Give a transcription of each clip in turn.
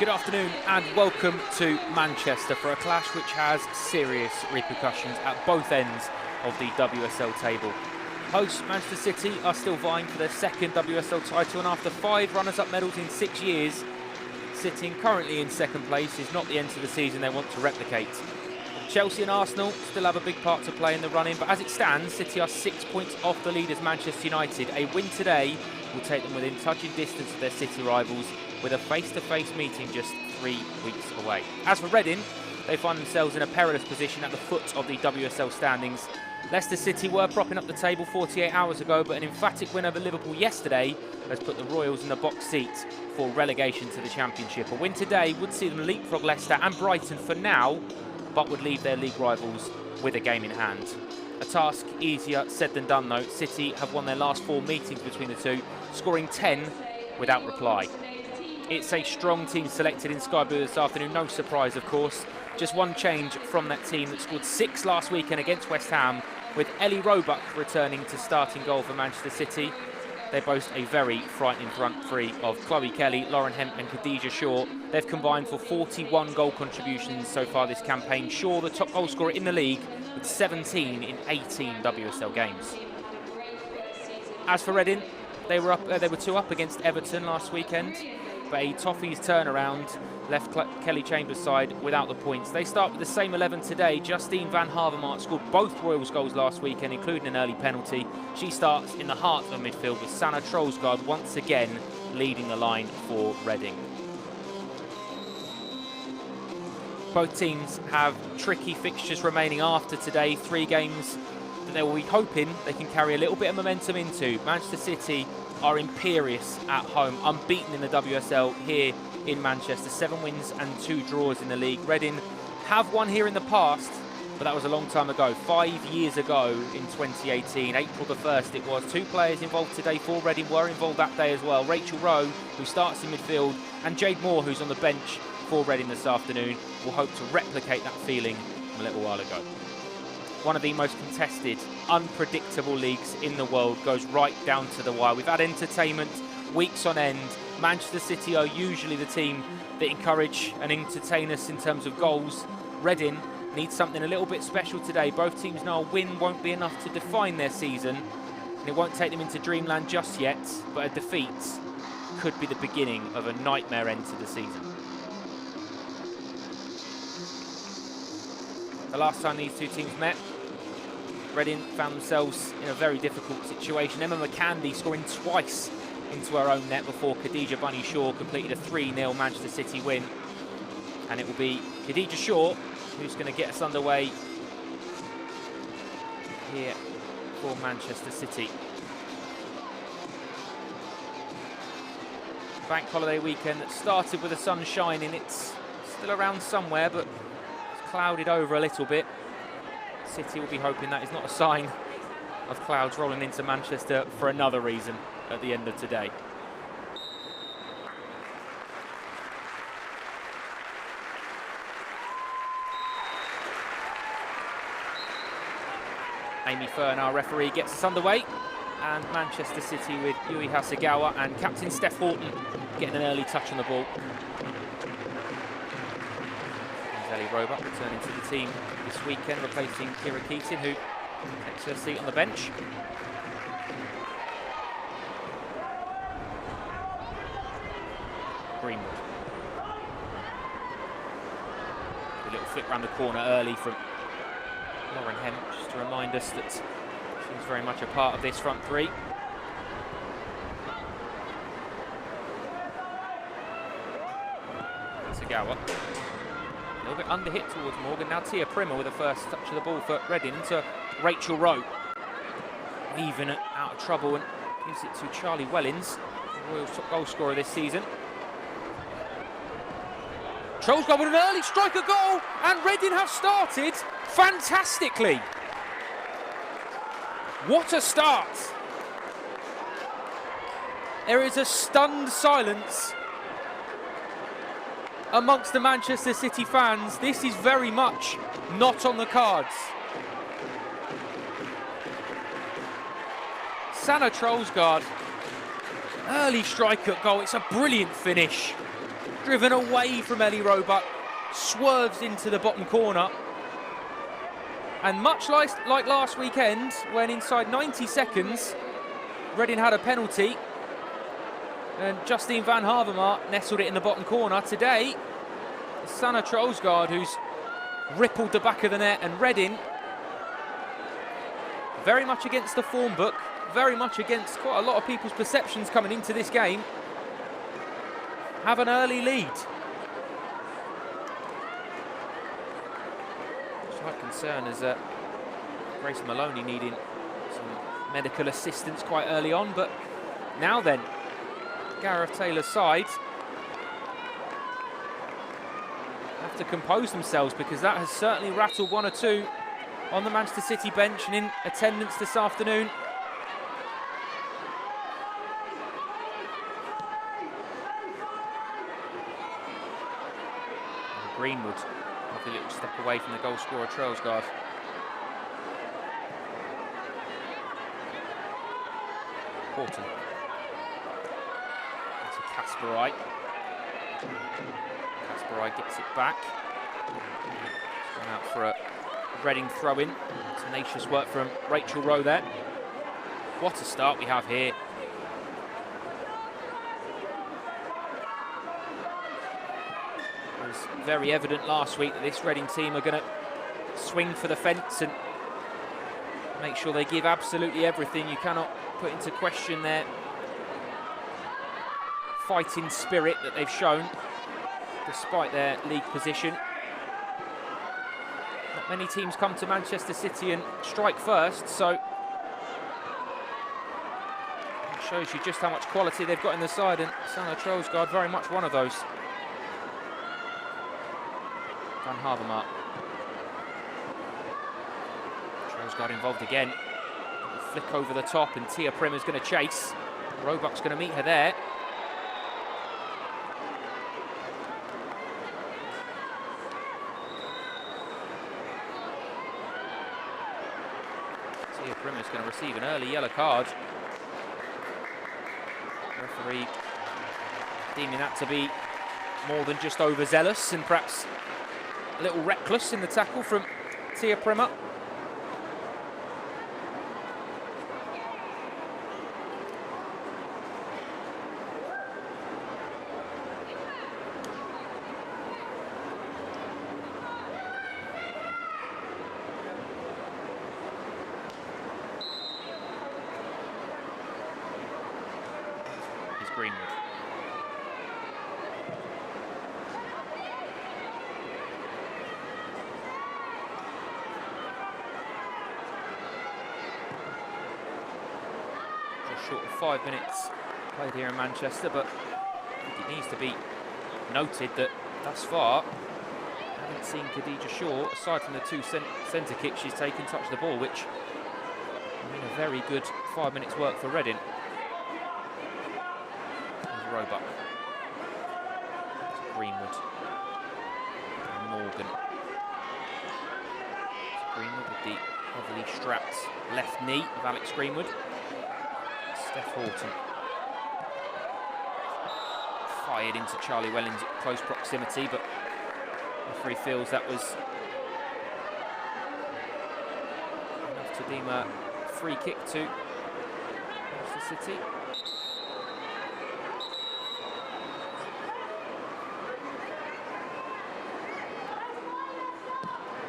Good afternoon and welcome to Manchester for a clash which has serious repercussions at both ends of the WSL table. Hosts Manchester City are still vying for their second WSL title, and after 5 runners-up medals in 6 years, sitting currently in second place is not the end to the season they want to replicate. Chelsea and Arsenal still have a big part to play in the run-in, but as it stands, City are 6 points off the leaders Manchester United. A win today will take them within touching distance of their City rivals, with a face-to-face meeting just 3 weeks away. As for Reading, they find themselves in a perilous position at the foot of the WSL standings. Leicester City were propping up the table 48 hours ago, but an emphatic win over Liverpool yesterday has put the Royals in the box seat for relegation to the Championship. A win today would see them leapfrog Leicester and Brighton for now, but would leave their league rivals with a game in hand. A task easier said than done though. City have won their last 4 meetings between the two, scoring 10 without reply. It's a strong team selected in Sky Blue this afternoon, no surprise of course. Just one change from that team that scored 6 last weekend against West Ham, with Ellie Roebuck returning to starting goal for Manchester City. They boast a very frightening front three of Chloe Kelly, Lauren Hemp and Khadija Shaw. They've combined for 41 goal contributions so far this campaign. Shaw, the top goal scorer in the league, with 17 in 18 WSL games. As for Reading, they were 2 up against Everton last weekend, but a Toffees turnaround left Kelly Chambers' side without the points. They start with the same 11 today. Justine van Havermaet scored both Royals goals last weekend, including an early penalty. She starts in the heart of midfield, with Sanne Troelsgaard once again leading the line for Reading. Both teams have tricky fixtures remaining after today. 3 games that they will be hoping they can carry a little bit of momentum into. Manchester City are imperious at home, unbeaten in the WSL here in Manchester. 7 wins and 2 draws in the league. Reading have won here in the past, but that was a long time ago. 5 years ago in 2018, April the 1st it was. 2 players involved today for Reading were involved that day as well. Rachel Rowe, who starts in midfield, and Jade Moore, who's on the bench for Reading this afternoon, will hope to replicate that feeling a little while ago. One of the most contested, unpredictable leagues in the world goes right down to the wire. We've had entertainment weeks on end. Manchester City are usually the team that encourage and entertain us in terms of goals. Reading needs something a little bit special today. Both teams know a win won't be enough to define their season, and it won't take them into dreamland just yet, but a defeat could be the beginning of a nightmare end to the season. The last time these two teams met, Reading found themselves in a very difficult situation. Emma McCandy scoring twice into her own net before Khadija Bunny Shaw completed a 3-0 Manchester City win. And it will be Khadija Shaw who's going to get us underway here for Manchester City. Bank holiday weekend that started with the sun shining. It's still around somewhere, but clouded over a little bit. City will be hoping that is not a sign of clouds rolling into Manchester for another reason at the end of today. Amy Fern, our referee, gets us underway, and Manchester City with Yui Hasegawa and captain Steph Horton getting an early touch on the ball. Ellie Roebuck returning to the team this weekend, replacing Kira Keating, who takes her seat on the bench. Greenwood. A little flick round the corner early from Lauren Hemp, just to remind us that she's very much a part of this front three. Hasegawa. A little bit under-hit towards Morgan. Now Tia Primer with the first touch of the ball for Reading into Rachel Rowe. Weaving it out of trouble and gives it to Charlie Wellens, the Royals' top goal scorer this season. Troelsgaard with an early striker goal, and Reading have started fantastically. What a start. There is a stunned silence amongst the Manchester City fans. This is very much not on the cards. Sanne Troelsgaard, early strike at goal. It's a brilliant finish. driven away from Ellie Roebuck, swerves into the bottom corner. And much like last weekend, when inside 90 seconds, Reading had a penalty, and Justine van Havermaet nestled it in the bottom corner. Today, Sanne Troelsgaard, who's rippled the back of the net, and Reading, very much against the form book, very much against quite a lot of people's perceptions coming into this game, have an early lead. Slight concern is Grace Maloney needing some medical assistance quite early on, but now then, Gareth Taylor's side have to compose themselves, because that has certainly rattled one or two on the Manchester City bench and in attendance this afternoon. And Greenwood, lovely little step away from the goal scorer Troelsgaard. Horton. To Kasperaj. Kasperaj gets it back. Gone out for a Reading throw-in. Tenacious work from Rachel Rowe there. What a start we have here. It was very evident last week that this Reading team are going to swing for the fence and make sure they give absolutely everything. You cannot put into question their fighting spirit that they've shown despite their league position. Not many teams come to Manchester City and strike first, so it shows you just how much quality they've got in the side, and Sanne Troelsgaard very much one of those. Van Havermaet. Troelsgaard involved again. Flick over the top, and Tia Prim is going to chase. Roebuck's going to meet her there. Tia Prim is going to receive an early yellow card. Referee deeming that to be more than just overzealous and perhaps a little reckless in the tackle from Tia Primmer. Greenwood. Just short of 5 minutes played here in Manchester, but I think it needs to be noted that thus far I haven't seen Khadija Shaw, aside from the two centre kicks she's taken, touch the ball, which I mean a very good 5 minutes work for Reading. Roebuck. Greenwood. And Morgan. Greenwood with the heavily strapped left knee of Alex Greenwood. Steph Horton. Fired into Charlie Wellings at close proximity, but the referee feels that was enough to deem a free kick to Manchester City.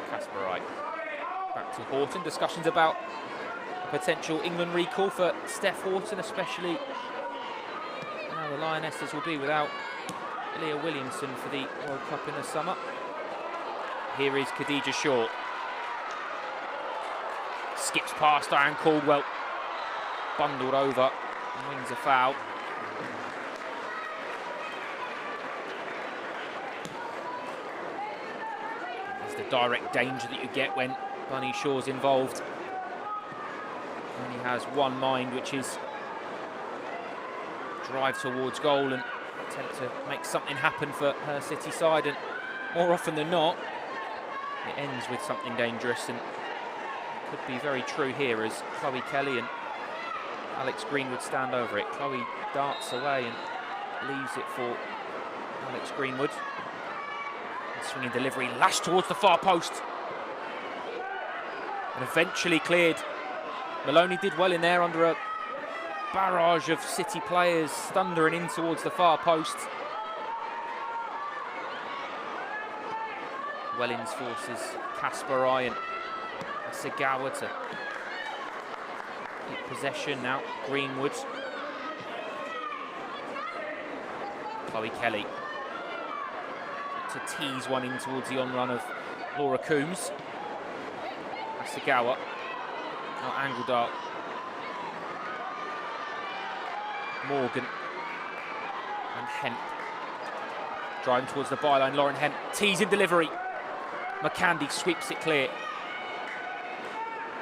Kasperaj. Back to Horton. Discussions about a potential England recall for Steph Horton, especially now the Lionesses will be without Leah Williamson for the World Cup in the summer. Here is Khadija Shaw. Skips past Diane Caldwell. Bundled over and wins a foul. The direct danger that you get when Bunny Shaw's involved. Only has one mind, which is drive towards goal and attempt to make something happen for her City side, and more often than not it ends with something dangerous, and could be very true here as Chloe Kelly and Alex Greenwood stand over it. Chloe darts away and leaves it for Alex Greenwood. Swinging delivery, lashed towards the far post. And eventually cleared. Maloney did well in there under a barrage of City players thundering in towards the far post. Wellens forces Kasper Ryan. Hasegawa to keep possession now. Greenwood. Chloe Kelly to tease one in towards the on-run of Laura Coombs. Hasegawa. Now Angledahl. Morgan. And Hemp. Driving towards the byline, Lauren Hemp. Teasing delivery. McCandy sweeps it clear.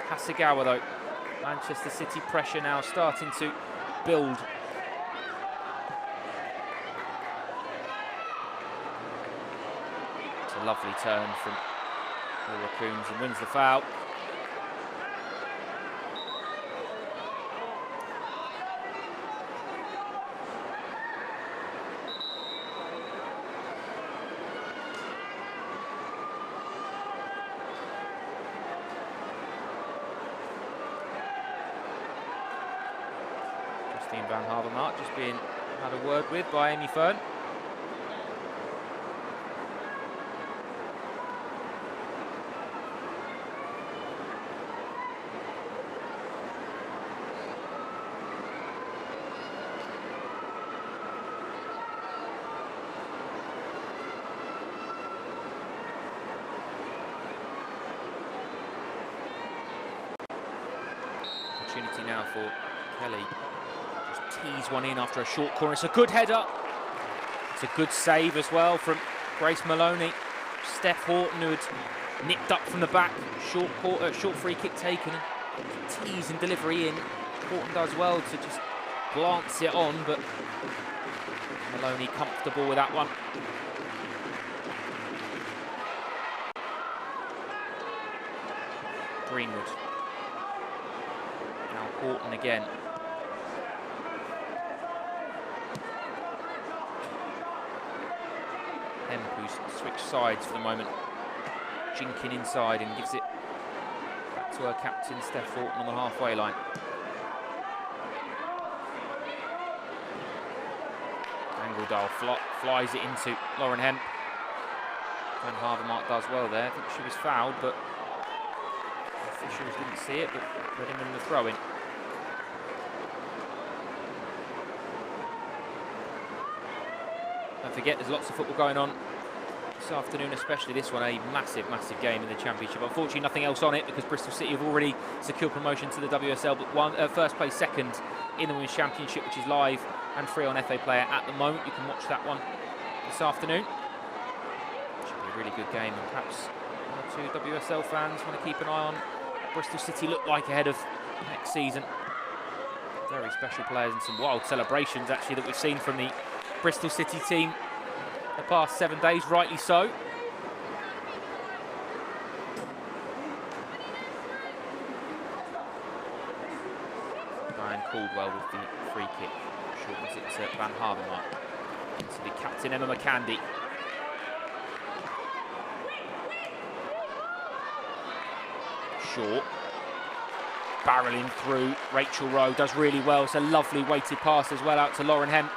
Hasegawa though. Manchester City pressure now starting to build. It's a lovely turn from Laura Coombs and wins the foul. Justine Van Havermaet just being had a word with by Amy Fern. Opportunity now for Kelly. Just tease one in after a short corner. It's a good header. It's a good save as well from Grace Maloney. Steph Horton, who had nipped up from the back. Short free kick taken. Tease and delivery in. Horton does well to just glance it on, but Maloney comfortable with that one. Greenwood. Now Horton again. Hemp, who's switched sides for the moment, jinking inside and gives it back to her captain Steph Horton on the halfway line. Angledahl flies it into Lauren Hemp. Van Havermaet does well there. I think she was fouled, but officials didn't see it, but let him in the throw-in. Don't forget, there's lots of football going on this afternoon, especially this one, a massive, massive game in the Championship. Unfortunately, nothing else on it because Bristol City have already secured promotion to the WSL, but first place second in the Women's Championship, which is live and free on FA Player at the moment. You can watch that one this afternoon. Should be a really good game, and perhaps one or two WSL fans want to keep an eye on Bristol City look like ahead of next season. Very special players and some wild celebrations actually that we've seen from the Bristol City team the past 7 days, rightly so. Ryan Caldwell with the free kick, shortens it to Van Havermaet. To the captain Emma McCandy. Short, barreling through. Rachel Rowe does really well. It's a lovely weighted pass as well out to Lauren Hemp.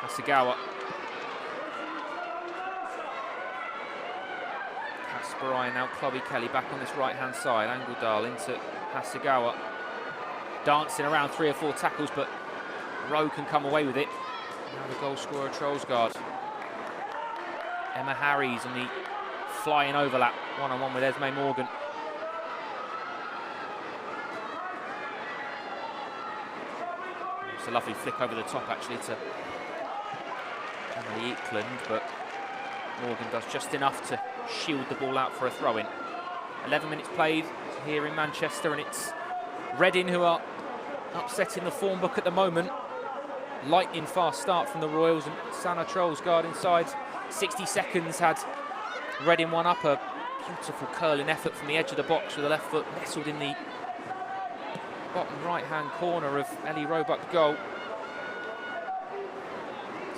Hasegawa. Kasper Ryan, now Chloe Kelly back on this right hand side. Angledahl into Hasegawa. Dancing around 3 or 4 tackles, but Rowe can come away with it. Now the goal scorer Trollsgaard. Emma Harries on the flying overlap, one-on-one with Esme Morgan. It's a lovely flick over the top actually to Emily Eklund, but Morgan does just enough to shield the ball out for a throw-in. 11 minutes played here in Manchester, and it's Reading who are upsetting the form book at the moment. Lightning fast start from the Royals, and Sanna Trollsgaard inside 60 seconds had Reading one up. A beautiful curling effort from the edge of the box with the left foot nestled in the bottom right-hand corner of Ellie Roebuck's goal.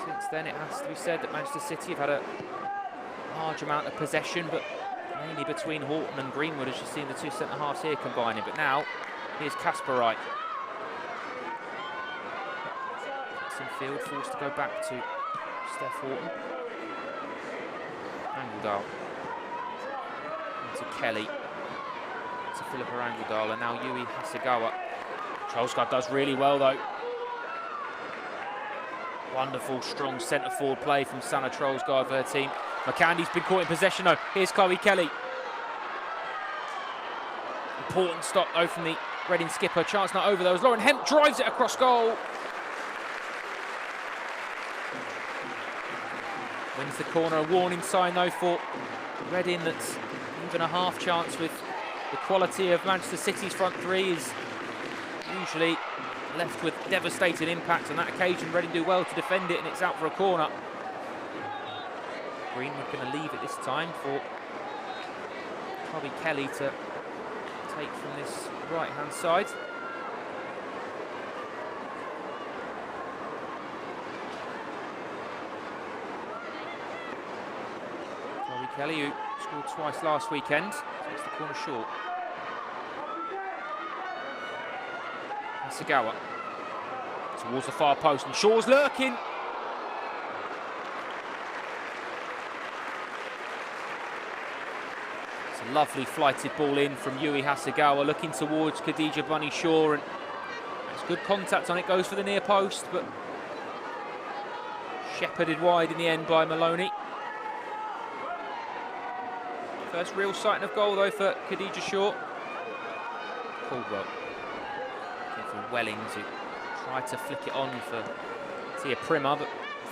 Since then, it has to be said that Manchester City have had a large amount of possession, but mainly between Horton and Greenwood, as you've seen the two centre-halves here combining. But now, here's Kasperaj. Jackson Field forced to go back to Steph Horton. Angeldal into Kelly, to Philippa Angeldal, and now Yui Hasegawa. Trollsgaard does really well though. Wonderful, strong centre-forward play from Sanne Trollsgaard for her team. McCandy's been caught in possession though. Here's Chloe Kelly. Important stop though from the Reading skipper. Chance not over though as Lauren Hemp drives it across goal. Wins the corner. A warning sign though for Reading, that's even a half chance with the quality of Manchester City's front three is usually left with devastating impact. On that occasion, Reading do well to defend it, and it's out for a corner. Greenwood going to leave it this time for Chloe Kelly to take from this right-hand side. Chloe Kelly, who scored twice last weekend, takes the corner short. Hasegawa towards the far post, and Shaw's lurking. It's a lovely flighted ball in from Yui Hasegawa, looking towards Khadija Bunny Shaw, and it's good contact on it, goes for the near post, but shepherded wide in the end by Maloney. First real sighting of goal though for Khadija Shaw. Caldwell looking for Welling to try to flick it on for Tia Primmer, but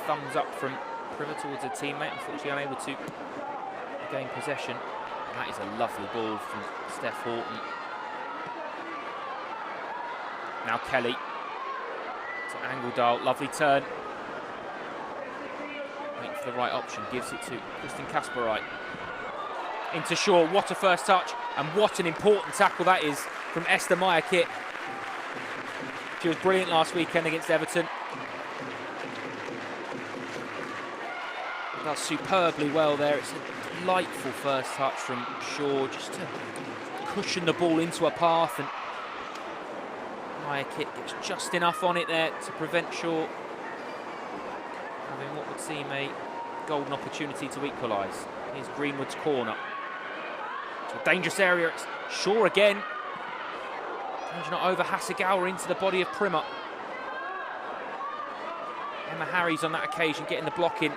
thumbs up from Primmer towards her teammate, unfortunately unable to gain possession. And that is a lovely ball from Steph Horton. Now Kelly to Angeldal, lovely turn. Waiting for the right option, gives it to Kristin Kasperaj. Into Shaw, what a first touch, and what an important tackle that is from Esther Meyer-Kit. She was brilliant last weekend against Everton. Does superbly well there. It's a delightful first touch from Shaw, just to cushion the ball into a path, and Meyer-Kit gets just enough on it there to prevent Shaw having what would seem a golden opportunity to equalise. Here's Greenwood's corner. A dangerous area, it's Shaw again. Danger not over, Hasegawa into the body of Primmer. Emma Harries on that occasion getting the block in.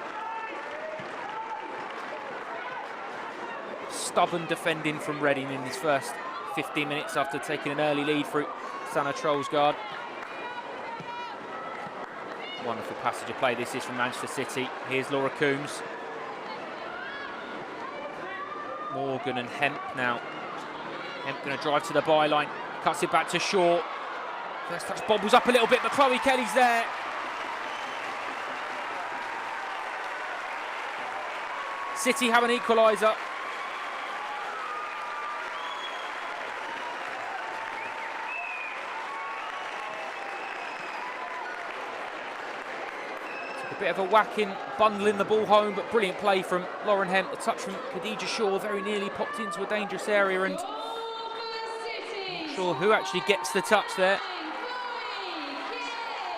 Stubborn defending from Reading in this first 15 minutes after taking an early lead through Sanne Trollsgaard. Wonderful passage of play this is from Manchester City. Here's Laura Coombs. Morgan and Hemp now. Hemp going to drive to the byline, cuts it back to Shaw. First touch bobbles up a little bit, but Chloe Kelly's there. City have an equaliser. A bit of a whacking, bundling the ball home, but brilliant play from Lauren Hemp. The touch from Khadija Shaw very nearly popped into a dangerous area, and not sure who actually gets the touch there.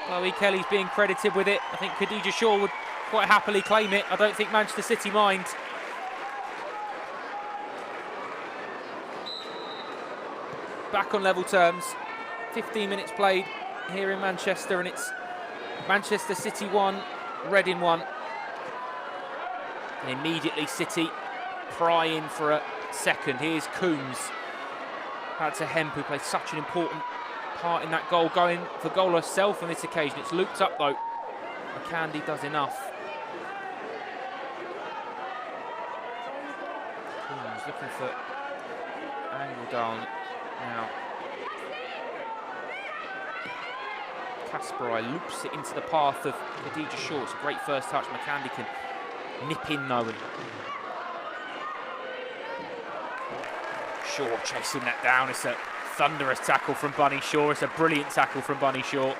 Chloe Kelly's being credited with it. I think Khadija Shaw would quite happily claim it. I don't think Manchester City mind. Back on level terms. 15 minutes played here in Manchester, and it's Manchester City 1, Reading 1. And immediately City prying for a second. Here's Coombs. Back to Hemp, who plays such an important part in that goal, going for goal herself on this occasion. It's looped up though. McCandy does enough. Coombs looking for Angeldal now. Kasperaj loops it into the path of Khadija Shaw. It's a great first touch. McCandy can nip in though. And Shaw chasing that down. It's a thunderous tackle from Bunny Shaw. It's a brilliant tackle from Bunny Shaw.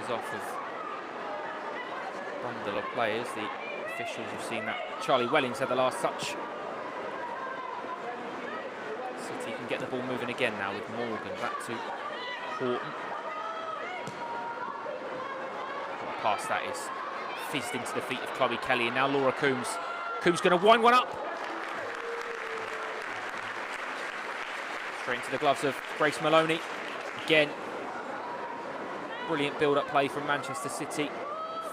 Off of bundle of players. The officials have seen that. Charlie Wellings had the last touch. City can get the ball moving again now with Morgan back to Horton. Past that is fizzed into the feet of Chloe Kelly, and now Laura Coombs. Coombs going to wind one up. Straight into the gloves of Grace Maloney. Again, brilliant build-up play from Manchester City.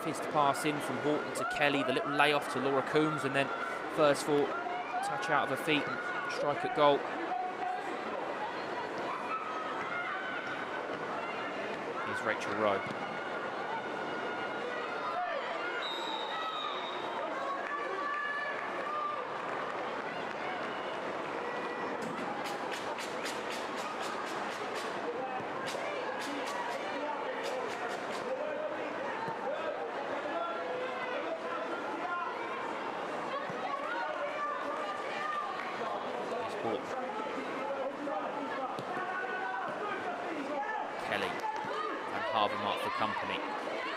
Fizzed pass in from Horton to Kelly, the little layoff to Laura Coombs, and then first for touch out of her feet and strike at goal. Here's Rachel Rowe. Kelly and Harbour Mark for company.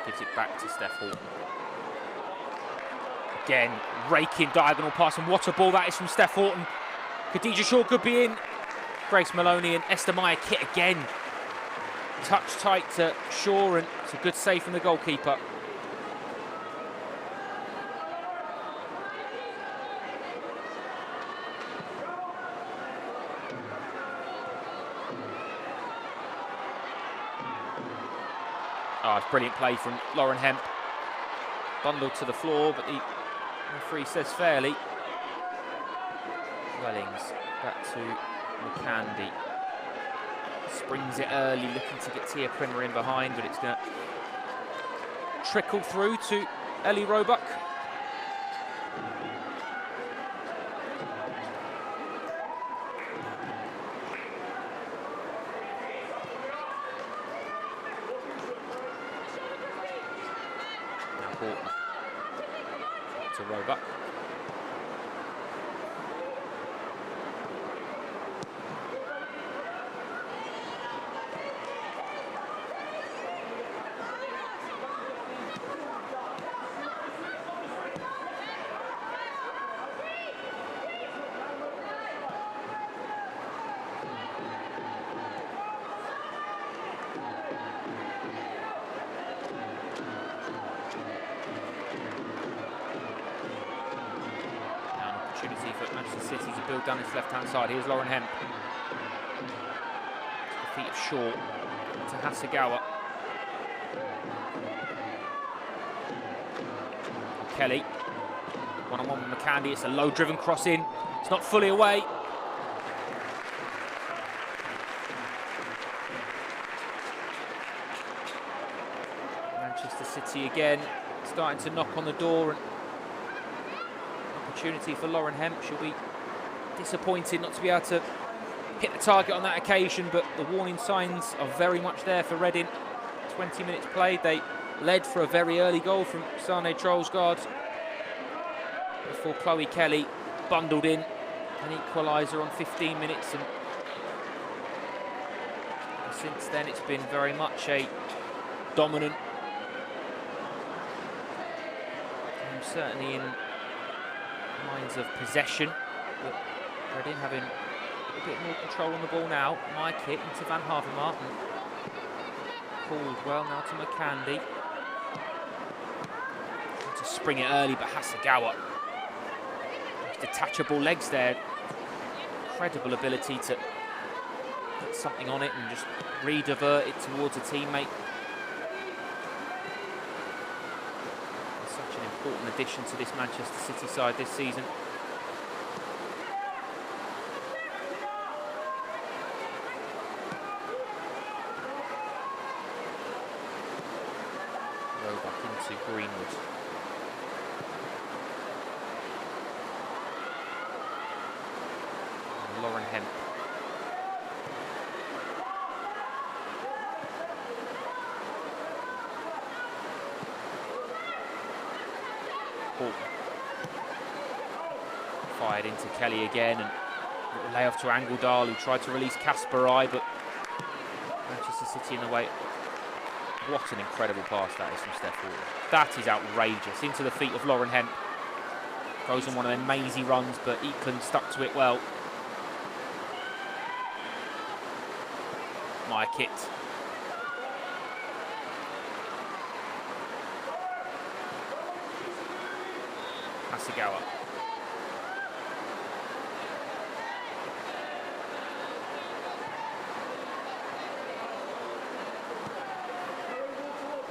Gives it back to Steph Horton. Again, raking diagonal pass, and what a ball that is from Steph Horton. Khadija Shaw could be in. Grace Maloney and Esther Meyer Kit again. Touch tight to Shaw, and it's a good save from the goalkeeper. Oh, it's brilliant play from Lauren Hemp. Bundled to the floor, but the referee says fairly. Wellings back to McCandy. Springs it early, looking to get Tia Primer in behind, but it's going to trickle through to Ellie Roebuck. To Roebuck. Opportunity for Manchester City to build down its left-hand side. Here's Lauren Hemp. To the feet of Shaw. To Hasegawa. Kelly. One-on-one with McCandy. It's a low-driven cross in. It's not fully away. Manchester City again starting to knock on the door, and opportunity for Lauren Hemp. She'll be disappointed not to be able to hit the target on that occasion, but the warning signs are very much there for Reading. 20 minutes played. They led for a very early goal from Sane Trollsgaard before Chloe Kelly bundled in an equaliser on 15 minutes, and since then it's been very much a dominant, and certainly in minds of possession, but Reading having a bit more control on the ball now. My kick into Van Havermaet, Caldwell now to McCandy. Trying to spring it early, but Hasegawa. Detachable legs there. Incredible ability to put something on it and just re-divert it towards a teammate. Such an important addition to this Manchester City side this season. Lauren Hemp. Fired into Kelly again, and little layoff to Angledahl, who tried to release Kasparai, but Manchester City in the way. What an incredible pass that is from Steph Ward. That is outrageous. Into the feet of Lauren Hemp. Goes on one of their mazy runs, but Eklund stuck to it well. Maya Kitt. Hasegawa.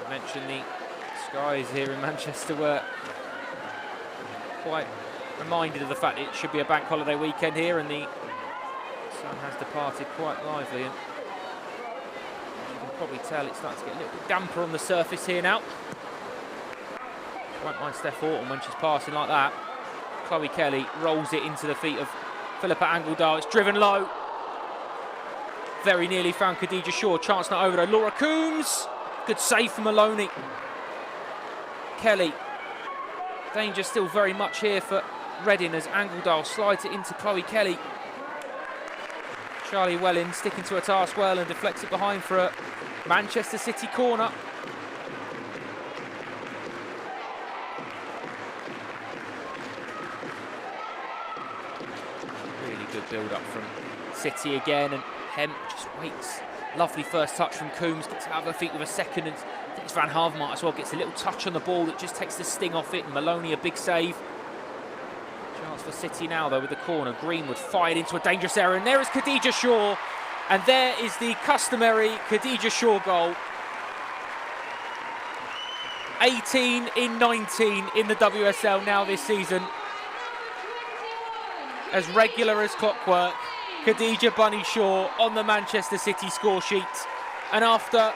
I mentioned the skies here in Manchester were quite reminded of the fact it should be a bank holiday weekend here, and the sun has departed quite lively, and as you can probably tell, it's starting to get a little bit damper on the surface here now. Won't mind Steph Houghton when she's passing like that. Chloe Kelly rolls it into the feet of Philippa Angledahl. It's driven low. Very nearly found Khadija Shaw. Chance not over though. Laura Coombs. Good save from Maloney. Kelly. Danger still very much here for Reading as Angledahl slides it into Chloe Kelly. Charlie Welling sticking to her task well and deflects it behind for a Manchester City corner. Really good build-up from City again, and Hemp just waits. Lovely first touch from Coombs, gets out of her feet with a second, and I think it's Van Havermaet as well, gets a little touch on the ball that just takes the sting off it, and Maloney a big save. Chance for City now though with the corner. Greenwood fired into a dangerous area, and there is Khadija Shaw, and there is the customary Khadija Shaw goal. 18 in 19 in the WSL now this season. As regular as clockwork, Khadija Bunny Shaw on the Manchester City score sheet, and after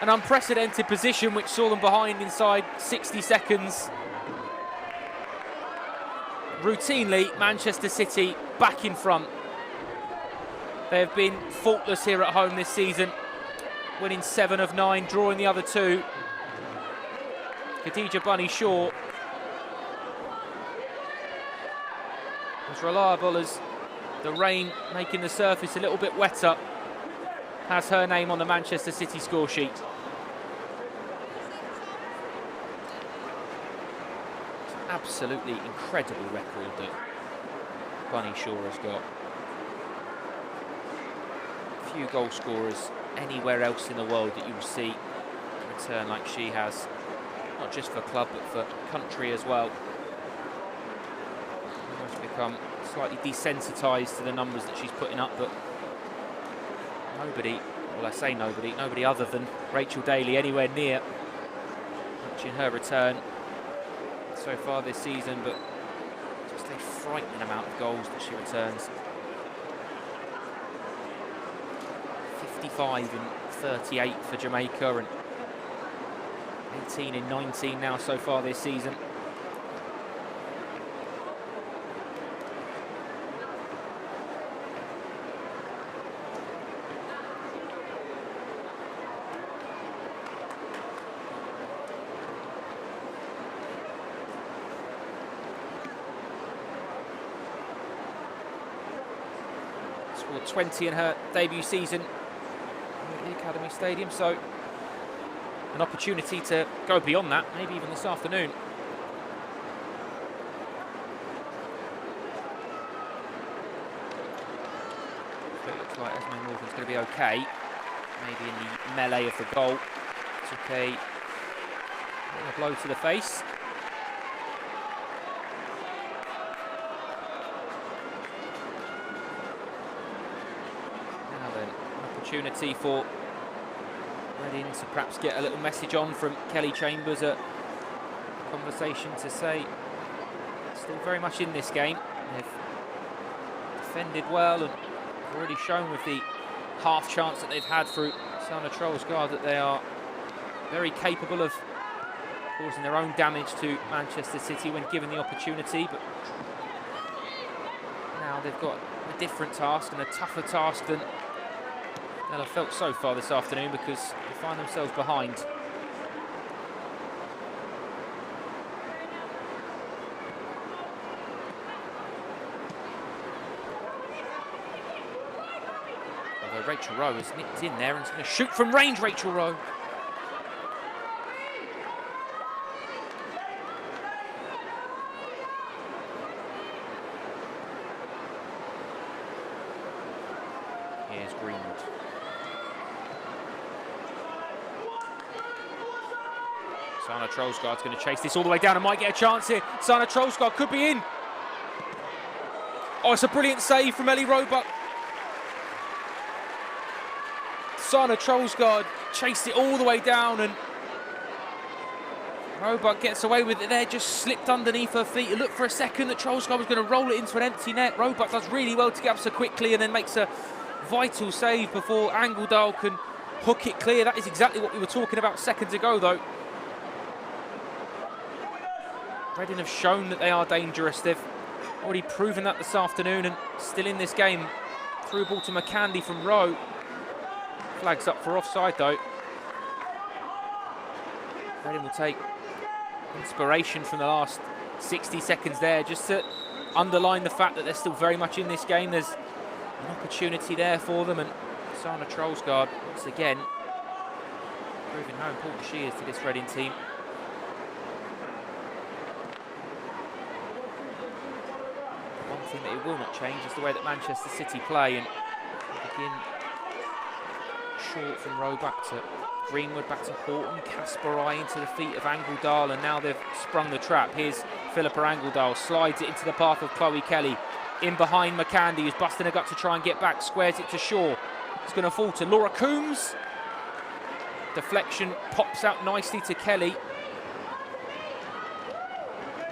an unprecedented position which saw them behind inside 60 seconds, routinely Manchester City back in front. They have been faultless here at home this season, winning 7 of 9, drawing the other 2. Khadija Bunny Shaw, as reliable as the rain making the surface a little bit wetter, has her name on the Manchester City score sheet. It's an absolutely incredible record that Bunny Shaw has got. Few goal scorers anywhere else in the world that you will see return like she has, not just for club but for country as well. She's become slightly desensitised to the numbers that she's putting up, but nobody, well I say nobody other than Rachel Daly anywhere near matching her return so far this season, but just a frightening amount of goals that she returns. 55 in 38 for Jamaica, and 18 in 19 now so far this season. Scored 20 in her debut season at the Academy Stadium, so an opportunity to go beyond that, maybe even this afternoon. It looks like Esme Morgan's going to be okay, maybe in the melee of the goal. Took a blow to the face. Opportunity for Reading to perhaps get a little message on from Kelly Chambers, a conversation to say still very much in this game. They've defended well and already shown with the half chance that they've had through Sana Trollsgaard that they are very capable of causing their own damage to Manchester City when given the opportunity. But Now they've got a different task and a tougher task than they'll have felt so far this afternoon, because they find themselves behind. Although Rachel Rowe has nipped in there and is going to shoot from range, Rachel Rowe. Here's Greenwood. Sana Trollsgaard's going to chase this all the way down and might get a chance here. Sana Trollsgaard could be in. Oh, it's a brilliant save from Ellie Roebuck. Sana Trollsgaard chased it all the way down, and Roebuck gets away with it there, just slipped underneath her feet. It looked for a second that Trollsgaard was going to roll it into an empty net. Roebuck does really well to get up so quickly and then makes a vital save before Angeldal can hook it clear. That is exactly what we were talking about seconds ago, though. Reading have shown that they are dangerous. They've already proven that this afternoon, and still in this game. Through ball to McCandy from Rowe. Flags up for offside, though. Reading will take inspiration from the last 60 seconds there, just to underline the fact that they're still very much in this game. There's an opportunity there for them, and Sana Trollsgaard, once again, proving how important she is to this Reading team. One thing that it will not change is the way that Manchester City play, and begin short from Roebuck to Greenwood, back to Horton, Kasparai into the feet of Angeldal, and now they've sprung the trap. Here's Philippa Angeldal, slides it into the path of Chloe Kelly, in behind McCandy, who's busting her gut to try and get back, squares it to Shaw. It's going to fall to Laura Coombs. Deflection pops out nicely to Kelly.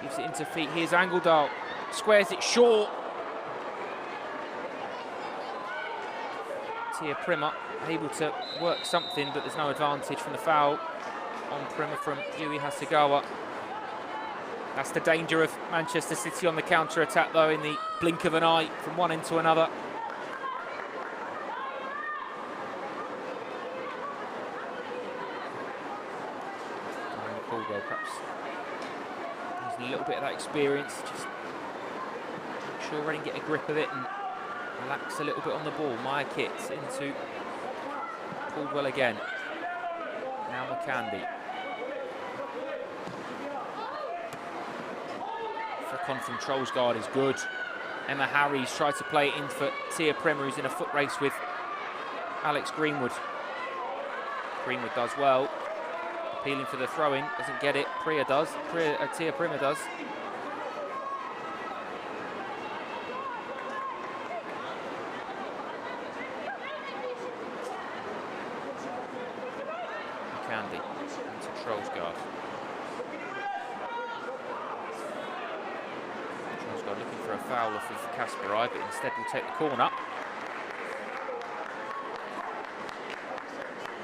Gives it into feet. Here's Angeldal, squares it short. Tia Primer able to work something, but there's no advantage from the foul on Primer from Yui Hasegawa. That's the danger of Manchester City on the counter-attack, though, in the blink of an eye from one end to another. Caldwell perhaps using a little bit of that experience, just make sure Reading get a grip of it and relax a little bit on the ball. Maya Kitts into Caldwell again. Now McCandy. Flick-on from Trollsgaard is good. Emma Harries tried to play it in for Tia Primer, who's in a foot race with Alex Greenwood. Greenwood does well. Appealing for the throw-in, doesn't get it. Tia Primer does. McCandy into Trollsgaard. Trollsgaard looking for a foul off of Kasparai, but instead will take the corner.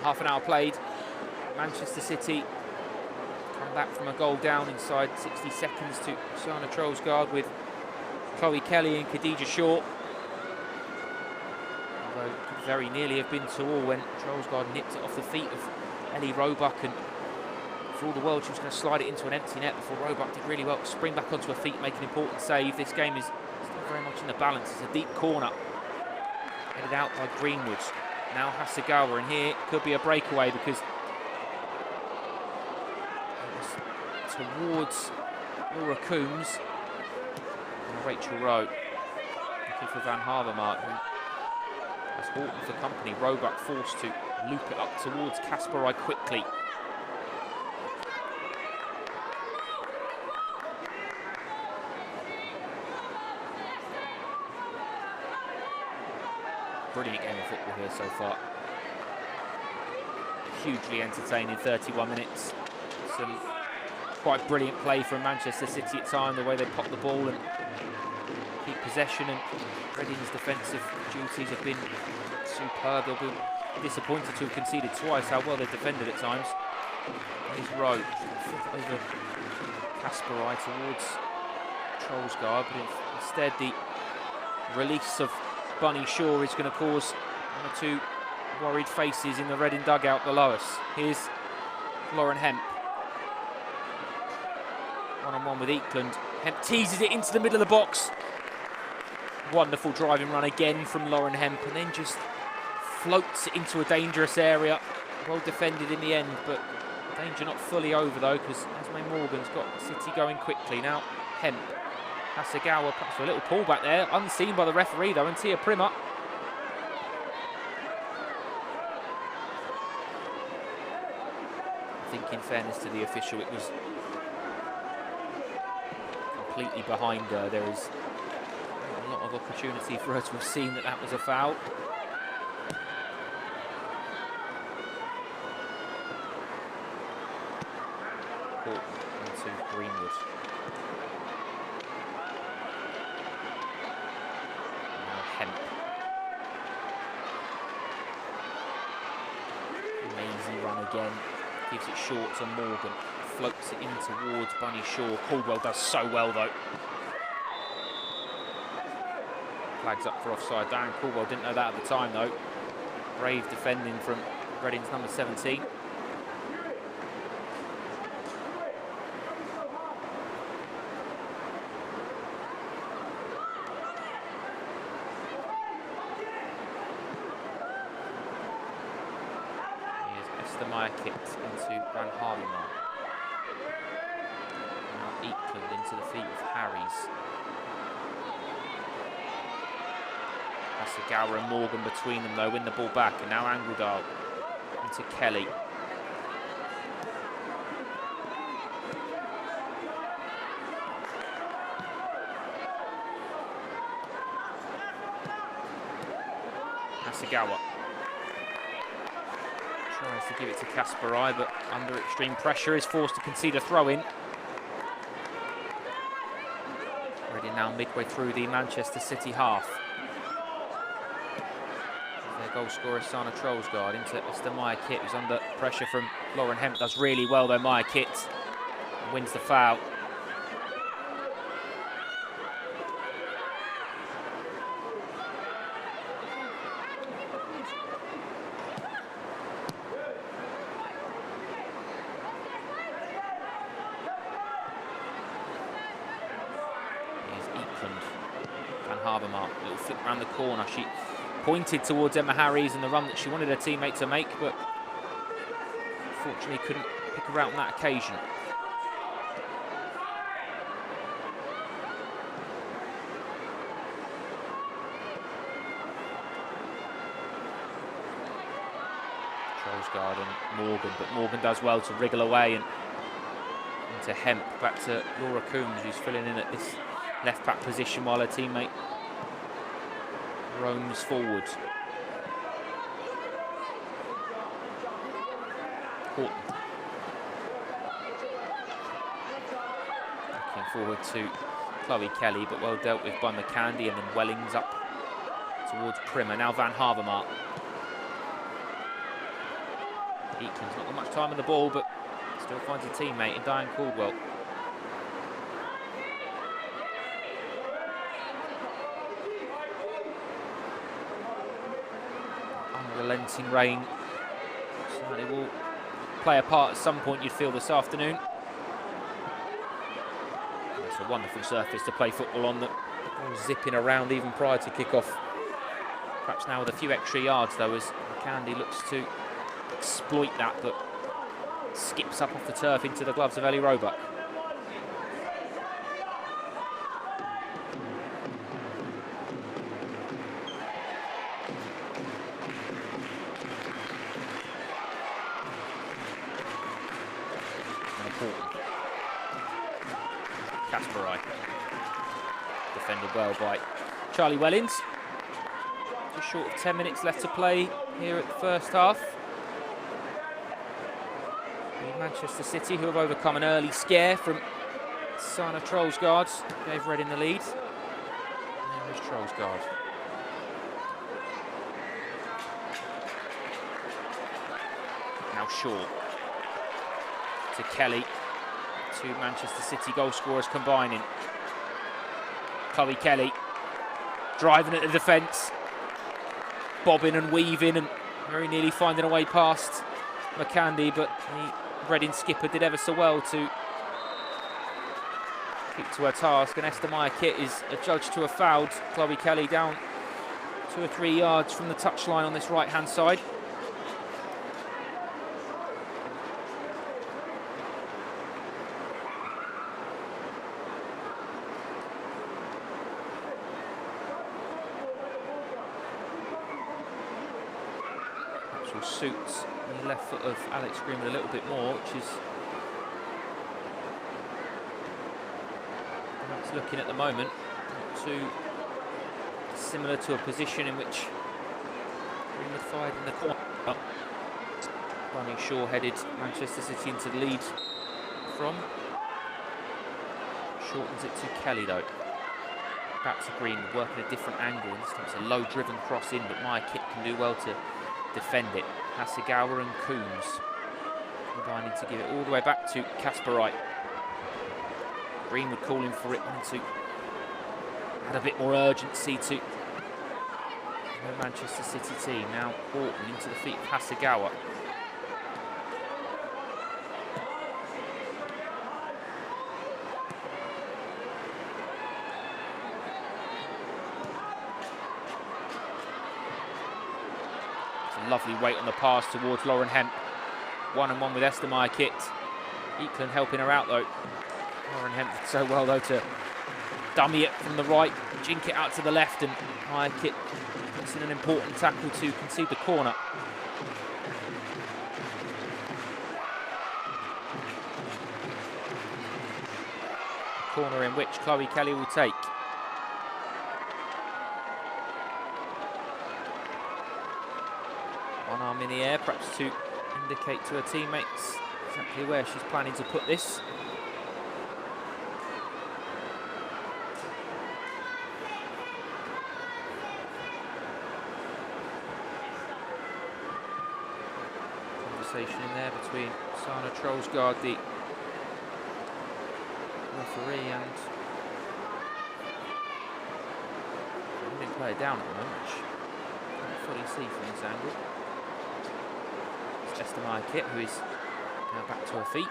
Half an hour played. Manchester City come back from a goal down inside 60 seconds to Sana Trollsgaard with Chloe Kelly and Khadija Shaw. Although could very nearly have been to all when Trollsgaard nipped it off the feet of Ellie Roebuck, and for all the world she was going to slide it into an empty net before Roebuck did really well to spring back onto her feet, make an important save. This game is still very much in the balance. It's a deep corner headed out by Greenwood. Now Hasegawa, and here could be a breakaway because towards Laura Coombs and Rachel Rowe. Looking for Van Havermaet, who has Horton for company. Roebuck forced to loop it up towards Kasparai quickly. Brilliant game of football here so far. Hugely entertaining 31 minutes. Some quite brilliant play from Manchester City at time, the way they pop the ball and keep possession, and Reading's defensive duties have been superb. They'll be disappointed to have conceded twice, how well they've defended at times. Here's Rowe over Kasparai towards Trollsgaard, but instead the Release of Bunny Shaw is going to cause one or two worried faces in the Reading dugout below us. Here's Lauren Hemp. One-on-one with Eakland. Hemp teases it into the middle of the box. Wonderful driving run again from Lauren Hemp, and then just floats it into a dangerous area. Well defended in the end, but danger not fully over though, because Esme Morgan's got City going quickly. Now Hemp. Hasegawa perhaps for a little pullback there, unseen by the referee though, and Tia Primer. I think in fairness to the official, it was completely behind her. There is a lot of opportunity for her to have seen that that was a foul. Into Greenwood. Hemp. Amazing run again. Gives it short to Morgan. Floats it in towards Bunny Shaw. Caldwell does so well though. Flags up for offside. Darren Caldwell didn't know that at the time though. Brave defending from Reading's number 17. Kit into Van Harlemar. Now Eakland into the feet of Harries. Hasegawa and Morgan between them though, win the ball back, and now Angledal into Kelly. Hasegawa tries to give it to Kasparai, but under extreme pressure is forced to concede a throw-in. Already now midway through the Manchester City half. Their goal scorer Sana Trollsgaard into Esther Meyer-Kitt, who's under pressure from Lauren Hemp. Does really well though, Meyer-Kitt, wins the foul. Van Harlemar, little flick around the corner. She pointed towards Emma Harries and the run that she wanted her teammate to make, but unfortunately couldn't pick her out on that occasion. Trollsgaard and Morgan, but Morgan does well to wriggle away and into Hemp. Back to Laura Coombs, who's filling in at this left back position while her teammate roams forward. Horton looking forward to Chloe Kelly, but well dealt with by McCandy, and then Wellings up towards Primer. Now Van Harlemar. Eakland's not got much time on the ball, but still finds a teammate in Diane Caldwell. Unrelenting rain certainly will play a part at some point, you'd feel, this afternoon. It's a wonderful surface to play football on, that zipping around even prior to kick-off. Perhaps now with a few extra yards though, as Candy looks to exploit that, but skips up off the turf into the gloves of Ellie Roebuck. Kasparai. Defended well by Charlie Wellings. Just short of 10 minutes left to play here at the first half. Manchester City, who have overcome an early scare from Sana Trollsgaard, gave Reading the lead. And there is Trollsgaard. Now Shaw to Kelly. Two Manchester City goal scorers combining. Chloe Kelly driving at the defence, bobbing and weaving and very nearly finding a way past McCandy, but the Reading skipper did ever so well to keep to her task, and Esther Meyer-Kitt is adjudged to have fouled Chloe Kelly down 2 or 3 yards from the touchline on this right-hand side. Which will suit the left foot of Alex Greenwood a little bit more, which is perhaps looking at the moment not too similar to a position in which Greenwood fired in the corner. Bunny Shaw headed Manchester City into the lead from. Shortens it to Kelly though. Back to Greenwood, working a different angle, and this time it's a low driven cross in, but Meyer-Kitt can do well to defend it. Hasegawa and Coombs combining to give it all the way back to Casper Wright. Greenwood calling for it, wanting to add a bit more urgency to the Manchester City team. Now Horton into the feet of Hasegawa. It's a lovely weight on the pass towards Lauren Hemp. 1-on-1 with Esther Meyer-Kitt. Eakland helping her out though. Lauren Hemp did so well though to dummy it from the right, jink it out to the left, and Meyer-Kitt puts in an important tackle to concede the corner. Corner in which Chloe Kelly will take. One arm in the air, perhaps to indicate to her teammates exactly where she's planning to put this. In there between Sana Trollsgaard, the referee, and I didn't play it down at the moment, which I can't fully see from this angle. It's Esther Meyer-Kitt, who is now back to her feet.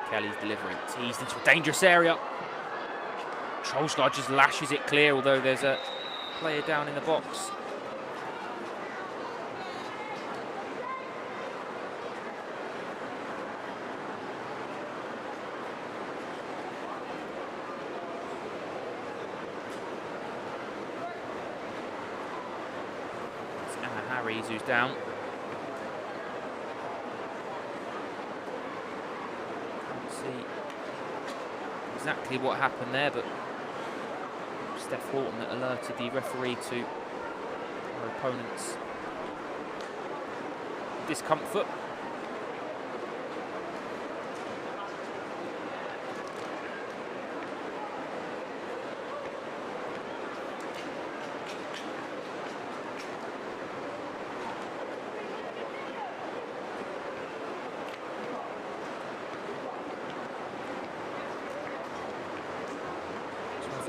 Kelly's delivering, teased into a dangerous area. Trollsgaard just lashes it clear, although there's a player down in the box. It's Anna Harries who's down. Exactly what happened there, but Steph Horton that alerted the referee to her opponent's discomfort.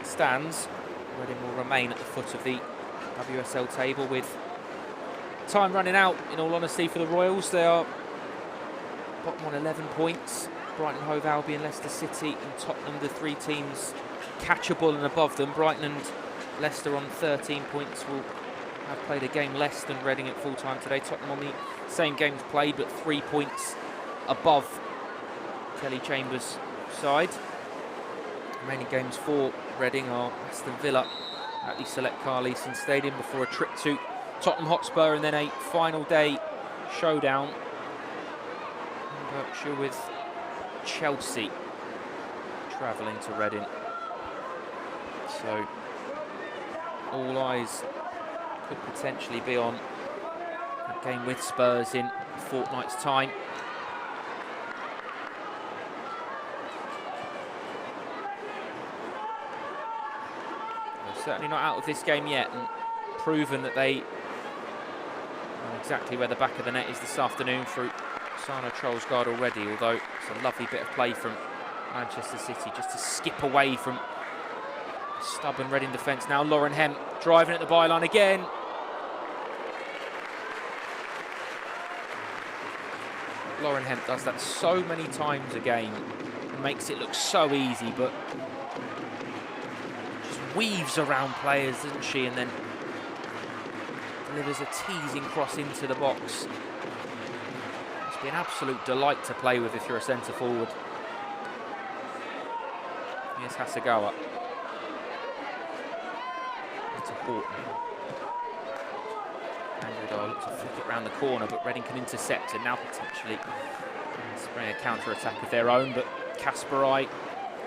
Stands, Reading will remain at the foot of the WSL table with time running out, in all honesty, for the Royals. They are bottom on 11 points. Brighton, Hove Albion, Leicester City and Tottenham, the three teams catchable and above them. Brighton and Leicester on 13 points will have played a game less than Reading at full time today. Tottenham on the same games played, but 3 points above Kelly Chambers' side. Remaining games for Reading are Aston Villa at the Select Carleason Stadium before a trip to Tottenham Hotspur, and then a final day showdown in Berkshire with Chelsea travelling to Reading. So all eyes could potentially be on that game with Spurs in a fortnight's time. certainly not out of this game yet, and proven that they know exactly where the back of the net is this afternoon through Sana Trollsgaard already, although it's a lovely bit of play from Manchester City just to skip away from stubborn Reading defence. Now Lauren Hemp driving at the byline again. Lauren Hemp does that so many times a game and makes it look so easy, but just weaves around players, doesn't she, and then delivers a teasing cross into the box. Must be an absolute delight to play with if you're a centre forward. Here's Hasegawa. Into Horton. Angredal looks to flick it round the corner, but Reading can intercept and now potentially spring a counter-attack of their own, but Kasparai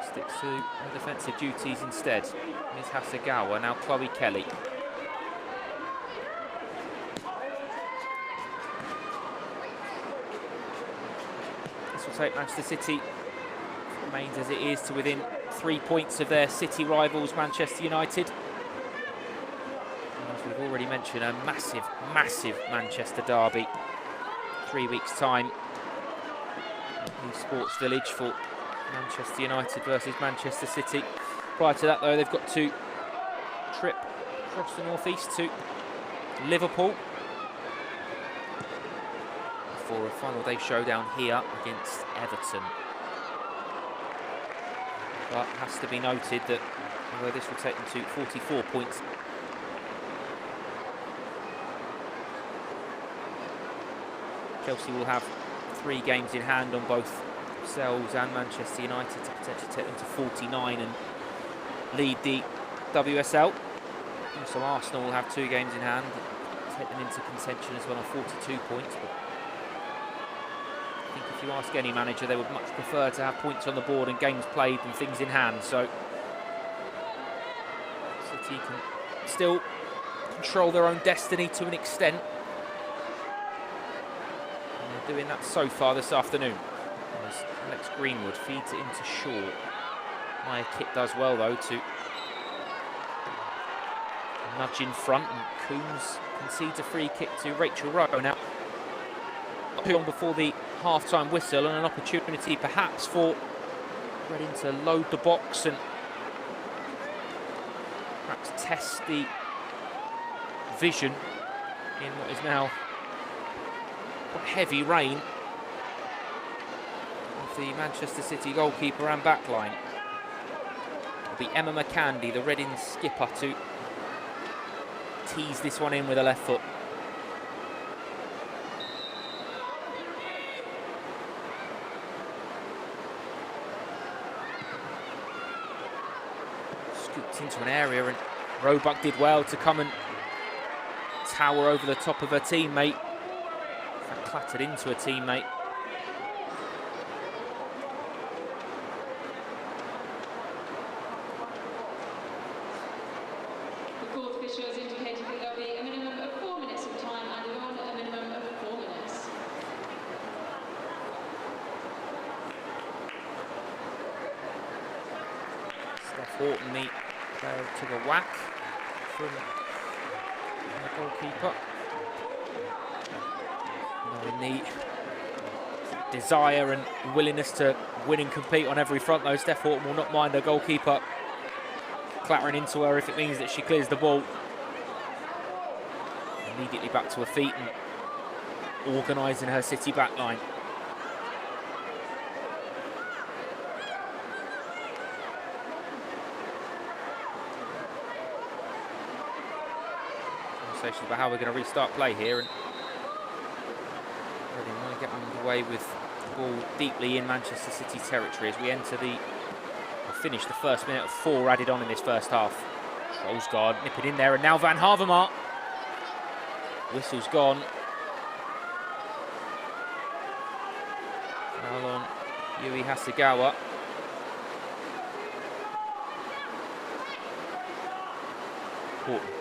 sticks to her defensive duties instead. Here's Hasegawa, now Chloe Kelly. This will take Manchester City, remains as it is, to within 3 points of their city rivals Manchester United. And as we've already mentioned, a massive, massive Manchester derby. 3 weeks' time in Sports Village for Manchester United versus Manchester City. Prior to that, though, they've got to trip across the northeast to Liverpool for a final day showdown here against Everton. But it has to be noted that although this will take them to 44 points, Chelsea will have 3 games in hand on both themselves and Manchester United to potentially take them to 49 and lead the WSL. Also Arsenal will have 2 games in hand, take them into contention as well on 42 points. But I think if you ask any manager, they would much prefer to have points on the board and games played than things in hand. So City can still control their own destiny to an extent. And they're doing that so far this afternoon. As Alex Greenwood feeds it into Shaw. Maya Kitt does well though to nudge in front, and Coombs concedes a free kick to Rachel Rowe. Now, not long before the half-time whistle, and an opportunity perhaps for Reading to load the box and perhaps test the vision in what is now quite heavy rain of the Manchester City goalkeeper and backline. It'll be Emma McCandy, the Reading skipper, to tease this one in with a left foot. Scooped into an area, and Roebuck did well to come and tower over the top of her teammate. In fact, clattered into a teammate. Horton, the player took a whack from the goalkeeper. Knowing the desire and willingness to win and compete on every front, though, Steph Horton will not mind her goalkeeper clattering into her if it means that she clears the ball. Immediately back to her feet and organising her City backline. About how we're going to restart play here, and Reading want to get underway with the ball deeply in Manchester City territory as we finish the first minute of 4 added on in this first half. Trollsgaard nipping in there, and now Van Havermaet. Whistle's gone. Foul on Yui Hasegawa. Horton.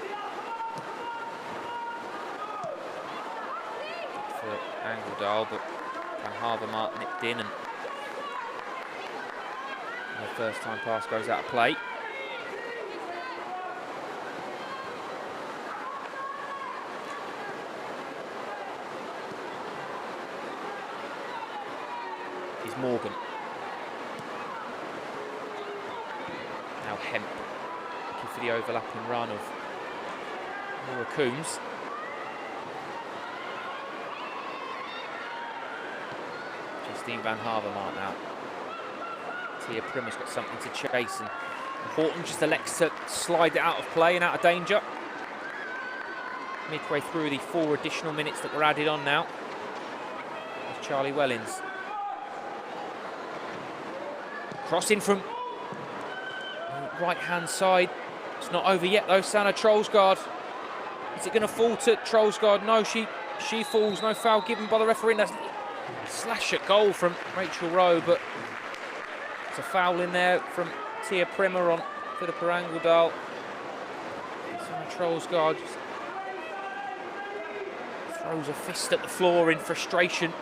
Angredal, but Van Havermaet nipped in, and the first time pass goes out of play. is Morgan. Now Hemp, looking for the overlapping run of Laura Coombs. Justine Van Havermaet now. Tia Primmer's got something to chase, and Horton just elects to slide it out of play and out of danger. Midway through the 4 additional minutes that were added on now. There's Charlie Wellens. Crossing from right-hand side. It's not over yet though, Sanne Troelsgaard. Is it going to fall to Troelsgaard? No, she falls. No foul given by the referee. That's slash at goal from Rachel Rowe, but it's a foul in there from Tia Primmer on Philippa Angeldal. Sanne Troelsgaard just throws a fist at the floor in frustration.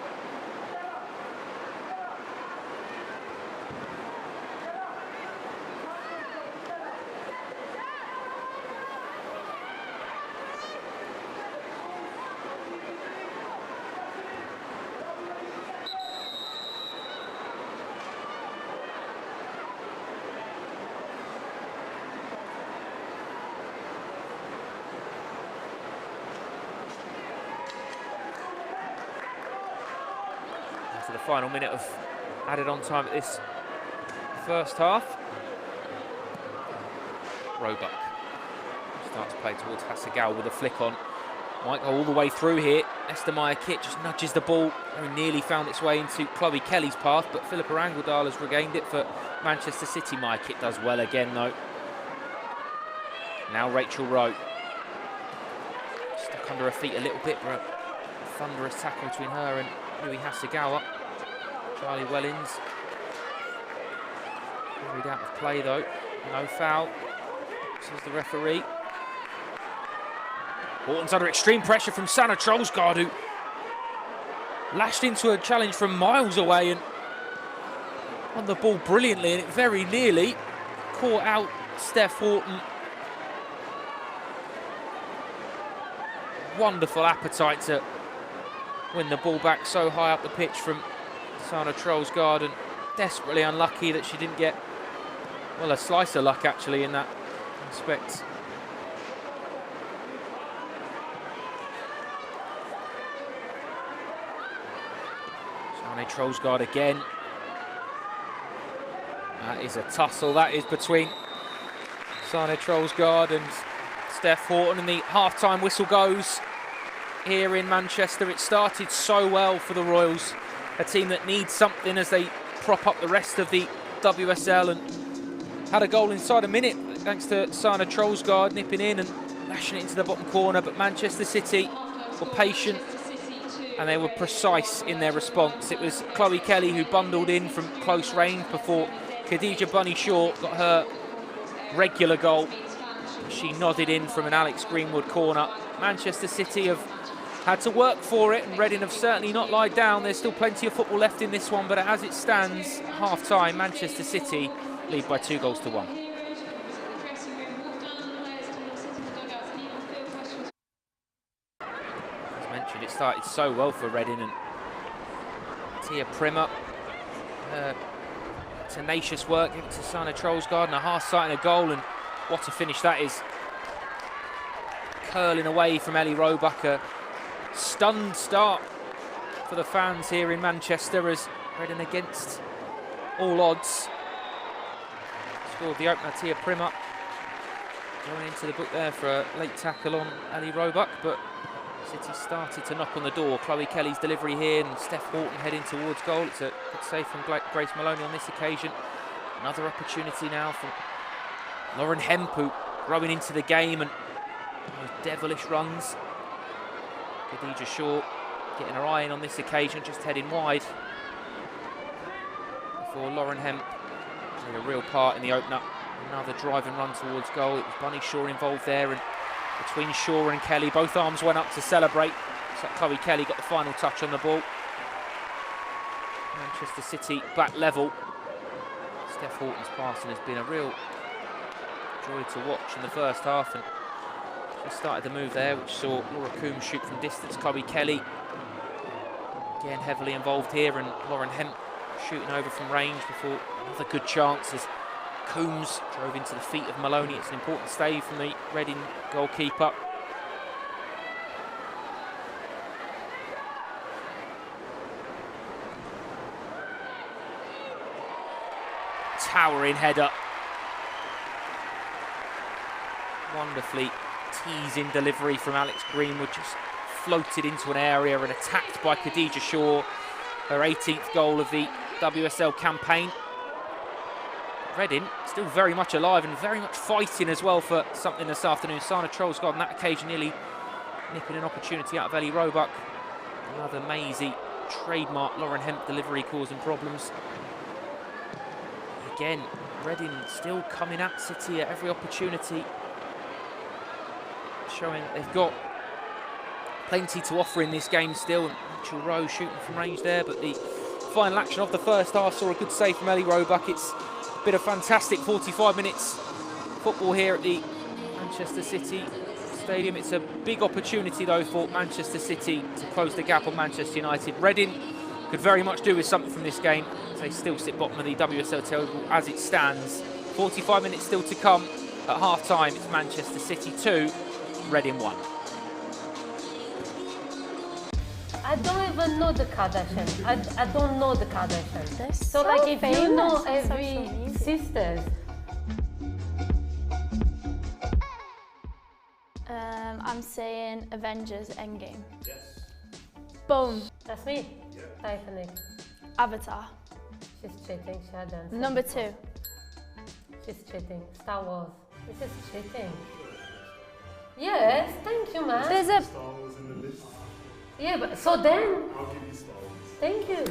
The final minute of added on time at this first half. Roebuck starts to play towards Hasegawa with a flick on. Might go all the way through here. Esther Meyer-Kitt just nudges the ball. Very nearly found its way into Chloe Kelly's path, but Philippa Angeldal has regained it for Manchester City. Meyer-Kitt does well again though. Now Rachel Rowe. Stuck under her feet a little bit, but a thunderous tackle between her and Louis Hasegawa. Charlie Wellens. Carried out of play though. No foul, says the referee. Horton's under extreme pressure from Sanne Troelsgaard, who lashed into a challenge from miles away and won the ball brilliantly, and it very nearly caught out Steph Horton. Wonderful appetite to win the ball back so high up the pitch from Sanne Troelsgaard, and desperately unlucky that she didn't get, well, a slice of luck actually in that respect. Sanne Troelsgaard again. That is a tussle, that is between Sanne Troelsgaard and Steph Horton, and the half-time whistle goes here in Manchester. It started so well for the Royals, a team that needs something as they prop up the rest of the WSL, and had a goal inside a minute thanks to Sanne Troelsgaard nipping in and lashing it into the bottom corner. But Manchester City were patient and they were precise in their response. It was Chloe Kelly who bundled in from close range before Khadija Bunny-Shaw got her regular goal. She nodded in from an Alex Greenwood corner. Manchester City have had to work for it, and Reading have certainly not lied down. There's still plenty of football left in this one, but as it stands, half-time, Manchester City lead by 2-1. As mentioned, it started so well for Reading, and Tia Primmer, tenacious work into Sanne Troelsgaard, and a half sight and a goal, and what a finish that is. Curling away from Ellie Roebuck. A stunned start for the fans here in Manchester as Reading, against all odds, scored the opener. Tia Primmer going into the book there for a late tackle on Ellie Roebuck, but City started to knock on the door. Chloe Kelly's delivery here, and Steph Horton heading towards goal. It's a good save from Grace Maloney on this occasion. Another opportunity now for Lauren Hemp, who growing into the game, and those devilish runs. Khadija Shaw getting her eye in on this occasion, just heading wide. Before Lauren Hemp played a real part in the opener. Another drive and run towards goal. It was Bunny-Shaw involved there, and between Shaw and Kelly, both arms went up to celebrate. So Chloe Kelly got the final touch on the ball. Manchester City back level. Steph Horton's passing has been a real joy to watch in the first half, and she started the move there, which saw Laura Coombs shoot from distance. Chloe Kelly again heavily involved here, and Lauren Hemp shooting over from range before another good chance as Coombs drove into the feet of Maloney. It's an important save from the Reading goalkeeper. Towering header. Wonderfully teasing delivery from Alex Greenwood, just floated into an area and attacked by Khadija Shaw. Her 18th goal of the WSL campaign. Reading still very much alive and very much fighting as well for something this afternoon. Sana Trollsgaard on that occasion nearly nipping an opportunity out of Ellie Roebuck. Another Maisie trademark Lauren Hemp delivery causing problems. Again, Reading still coming at City at every opportunity, showing they've got plenty to offer in this game still. Mitchell Rowe shooting from range there, but the final action of the first half saw a good save from Ellie Roebuck. It's been a fantastic 45 minutes football here at the Manchester City Stadium. It's a big opportunity though for Manchester City to close the gap on Manchester United. Reading could very much do with something from this game. They still sit bottom of the WSL table as it stands. 45 minutes still to come. At half time, it's Manchester City 2, Reading 1. I don't even know the Kardashians. I don't know the Kardashians. They're So so like if you famous know on every social media. sisters. I'm saying Avengers Endgame. Yes. Boom. That's me. Yeah. Titanic. Avatar. She's cheating. She hadn't. Number 2. She's cheating. Star Wars. This is cheating. Yes, thank you, man. There's a Star Wars in the list. Yeah, but so then. I'll give you Star Wars. Thank you.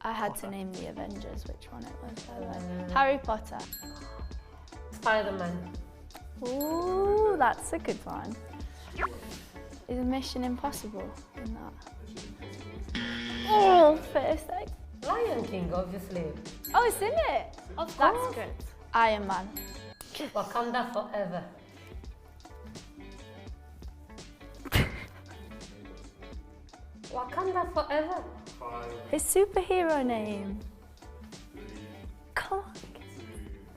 I had to name the Avengers, which one it was. Harry Potter. Spider-Man. Ooh, that's a good one. Is Mission Impossible in that? Oh, first egg. Lion King, obviously. Oh, it's in it. Of That's course. good. Iron Man. Wakanda forever. Wakanda forever. 5, His superhero name. 3, Come on.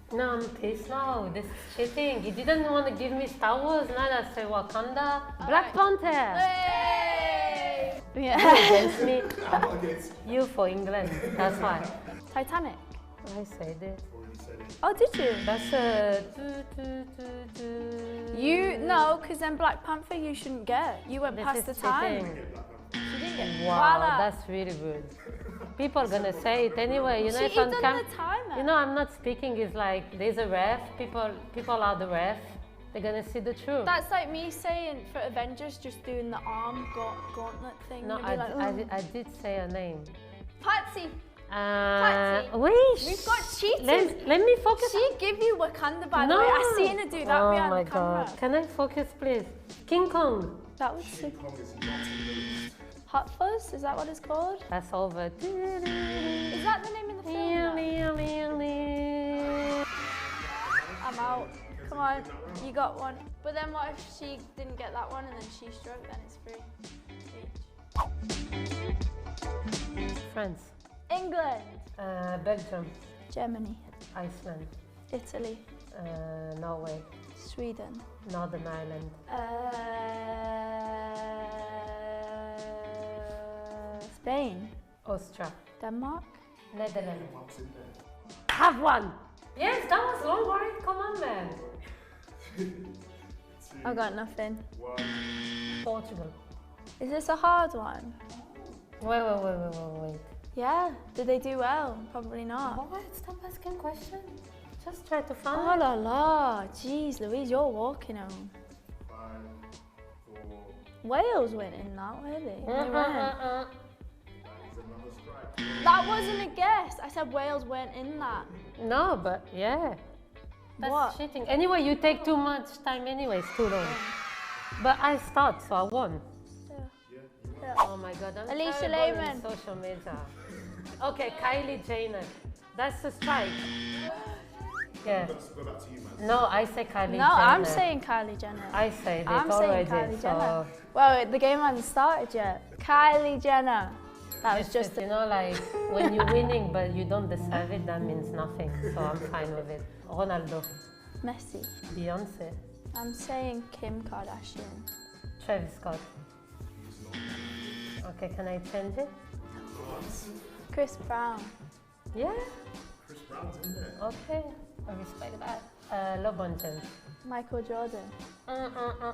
2, No, I'm pissed now. This is cheating. He didn't want to give me Star Wars. Now I say Wakanda. Black Panther. Hey! You Yeah. against me. I'm not against You for England. That's why. Titanic. I said it. already said it. Oh, did you? That's No, because then Black Panther you shouldn't get. You went This past is the time. cheating. You didn't get Wow, Voila. that's really good. People are gonna say it anyway. You know, She if I'm done the timer. you know, I'm not speaking. It's like there's a ref. People are the ref. They're gonna see the truth. That's like me saying for Avengers just doing the arm gauntlet thing. No, They'd be like, I did say a name. Patsy, Wait. we've got cheated. Let me focus. She give you Wakanda, by the No. way. I seen her do that Oh behind my the camera. God. Can I focus, please? King Kong. That was King Kong is not in the list. Hot Fuzz. Is that what it's called? That's over. Is that the name of the film? now? I'm out. Come on, you got one. But then what if she didn't get that one and then she struck? Then it's free. Each. France. England. Belgium. Germany. Iceland. Italy. Norway. Sweden. Northern Ireland. Spain. Austria. Denmark. Netherlands. What's in there? Have one. Yes, that was long, right? Come on, man. 2, I got nothing. 1. Portugal. Is this a hard one? Wait. Yeah. Did they do well? Probably not. What? Stop asking questions. Just try to Oh find. la la. Jeez, Louise, you're walking home. 5, 4. Wales went in that, were they? They went. That is another strike. That wasn't a guess. I said Wales weren't in that. No, but yeah. That's What? cheating. Anyway, you take too much time anyway, it's too long. But I start, so I won. Yeah. Oh my God, I'm Alicia terrible in Lehmann. social media. Okay, Kylie Jenner. That's a strike. Yeah. Let's go back to you, man. No, I say Kylie Jenner. No, I'm saying Kylie Jenner. I said it I'm already. saying Kylie so Jenner. Well, the game hasn't started yet. Kylie Jenner. That was just You know, like when you're winning but you don't deserve it, that means nothing. So I'm fine with it. Ronaldo, Messi. Beyonce, I'm saying Kim Kardashian. Travis Scott. Okay, can I change it? Chris Brown. Yeah. Chris Brown's in there. Okay, I respect that. LeBron James. Michael Jordan. Uh.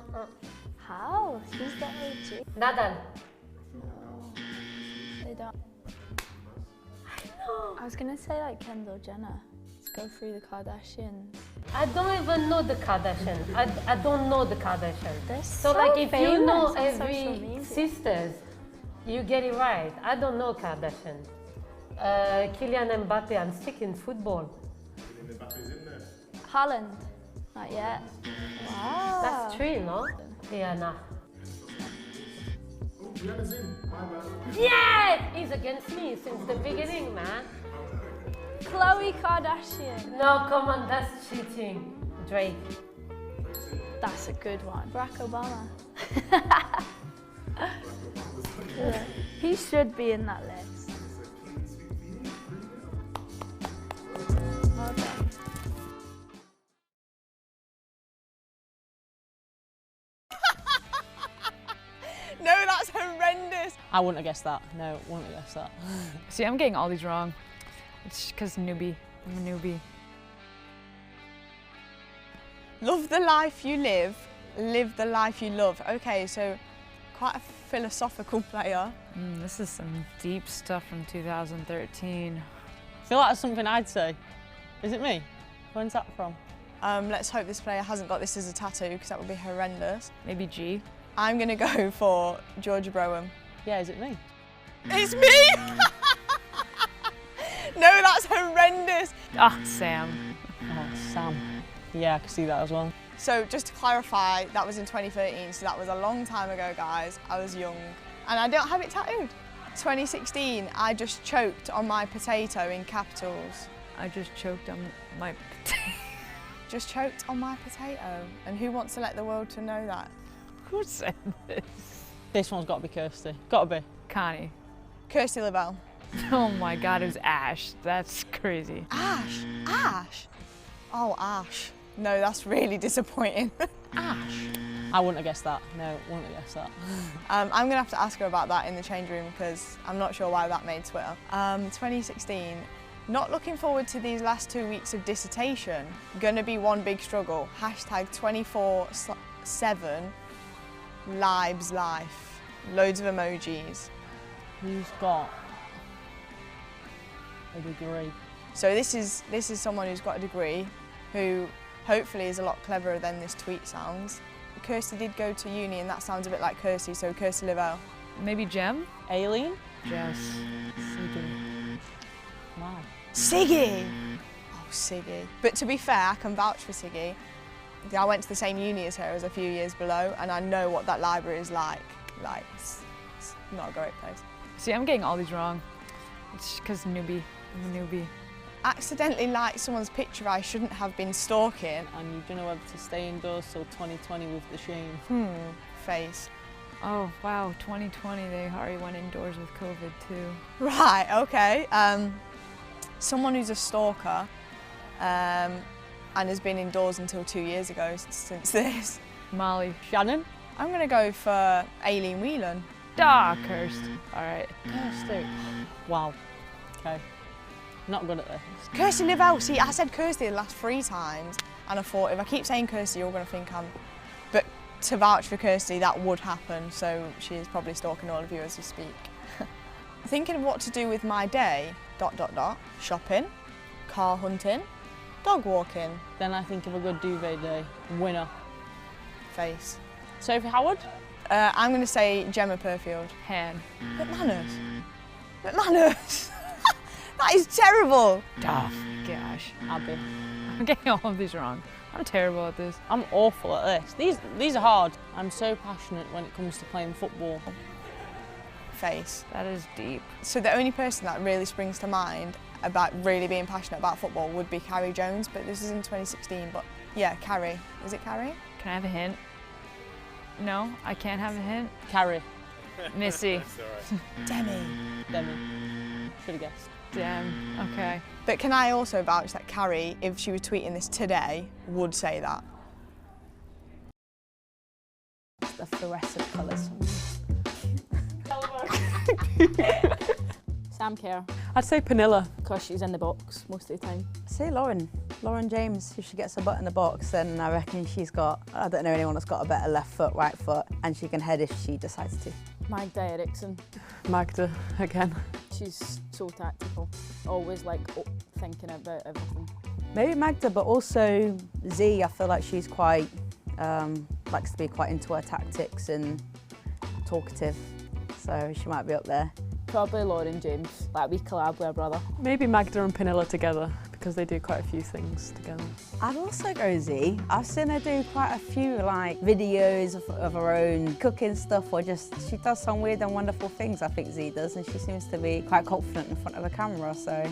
How? He's the OG. Nadal. They don't. I was gonna say like Kendall Jenner. Let's go through the Kardashians. I don't even know the Kardashian. I don't know the Kardashian. They're So so like if you know famous on social every media. sisters, you get it right. I don't know Kardashian. Kylian Mbappe, I'm sick in football. Kylian Mbappe's in there. Haaland. Not yet. Wow. That's three, no? Rihanna. Oh, Rihanna's in. My bad. Yeah! He's against me since the beginning, man. Khloe Kardashian. No, come on, that's cheating. Drake. That's a good one. Barack Obama. He should be in that list. Well done. No, that's horrendous. I wouldn't have guessed that. No, wouldn't have guessed that. See, I'm getting all these wrong. It's because newbie. I'm a newbie. Love the life you live the life you love. Okay, so quite a philosophical player. This is some deep stuff from 2013. I feel like that's something I'd say. Is it me? When's that from? Let's hope this player hasn't got this as a tattoo because that would be horrendous. Maybe G. I'm gonna go for Georgia Broham. Yeah, is it me? It's me! No, that's horrendous. Ah, Sam. Oh, Sam. Yeah, I can see that as well. So just to clarify, that was in 2013, so that was a long time ago, guys. I was young, and I don't have it tattooed. 2016, I just choked on my potato in capitals. I just choked on my Just choked on my potato. And who wants to let the world to know that? Who said this? This one's got to be Kirsty. Got to be. Connie. Kirsty Lavelle. Oh my God, it was Ash. That's crazy. Ash? Ash? Oh, Ash. No, that's really disappointing. Ash? I wouldn't have guessed that. No, wouldn't have guessed that. I'm going to have to ask her about that in the change room because I'm not sure why that made Twitter. 2016. Not looking forward to these last 2 weeks of dissertation. Gonna be one big struggle. Hashtag 24/7 Libes Life. Loads of emojis. Who's got a degree? So this is someone who's got a degree, who hopefully is a lot cleverer than this tweet sounds. Kirsty did go to uni and that sounds a bit like Kirsty, so Kirsty Lavelle. Maybe Jem? Aileen? Jess. Siggy. Wow. Siggy! Oh, Siggy. But to be fair, I can vouch for Siggy. I went to the same uni as her as a few years below, and I know what that library is like. Like, it's not a great place. See, I'm getting all these wrong. It's because newbie. I'm a newbie. Accidentally liked someone's picture I shouldn't have been stalking. And you don't know whether to stay indoors till 2020 with the shame. Face. Oh, wow, 2020, they already went indoors with COVID too. Right, okay. Someone who's a stalker and has been indoors until 2 years ago since this. Molly. Shannon? I'm going to go for Aileen Whelan. Ah, cursed. All right. Kirsty. Wow. Okay. Not good at this. Kirsty Lavelle. See, I said Kirsty the last 3 times, and I thought if I keep saying Kirsty, you're going to think I'm. But to vouch for Kirsty, that would happen. So she is probably stalking all of you as we speak. Thinking of what to do with my day. ... Shopping, car hunting, dog walking. Then I think of a good duvet day. Winner. Face. Sophie Howard? I'm going to say Gemma Perfield. Han. McManus. McManus. That is terrible. Oh, gosh. Abby. I'm getting all of these wrong. I'm terrible at this. I'm awful at this. These are hard. I'm so passionate when it comes to playing football. Face. That is deep. So the only person that really springs to mind about really being passionate about football would be Carrie Jones, but this is in 2016. But yeah, Carrie. Is it Carrie? Can I have a hint? No, I can't have a hint. Carrie. Missy. Demi. Demi. Should have guessed. Damn. Okay. But can I also vouch that Carrie, if she was tweeting this today, would say that? It's the fluorescent colours. Sam Kerr, I'd say Panilla. because she's in the box most of the time. Say Lauren James. If she gets her butt in the box, then I reckon she's got, I don't know anyone that's got a better left foot, right foot, and she can head if she decides to. Magda Eriksson, Magda, again. she's so tactical, always like thinking about everything. Maybe Magda, but also Z, I feel like she's quite, likes to be quite into her tactics and talkative, so she might be up there. Probably Lauren James, like we collab with her brother. Maybe Magda and Panilla together, because they do quite a few things together. I'd also go Z. I've seen her do quite a few like videos of her own cooking stuff, or just she does some weird and wonderful things, I think Z does, and she seems to be quite confident in front of a camera, so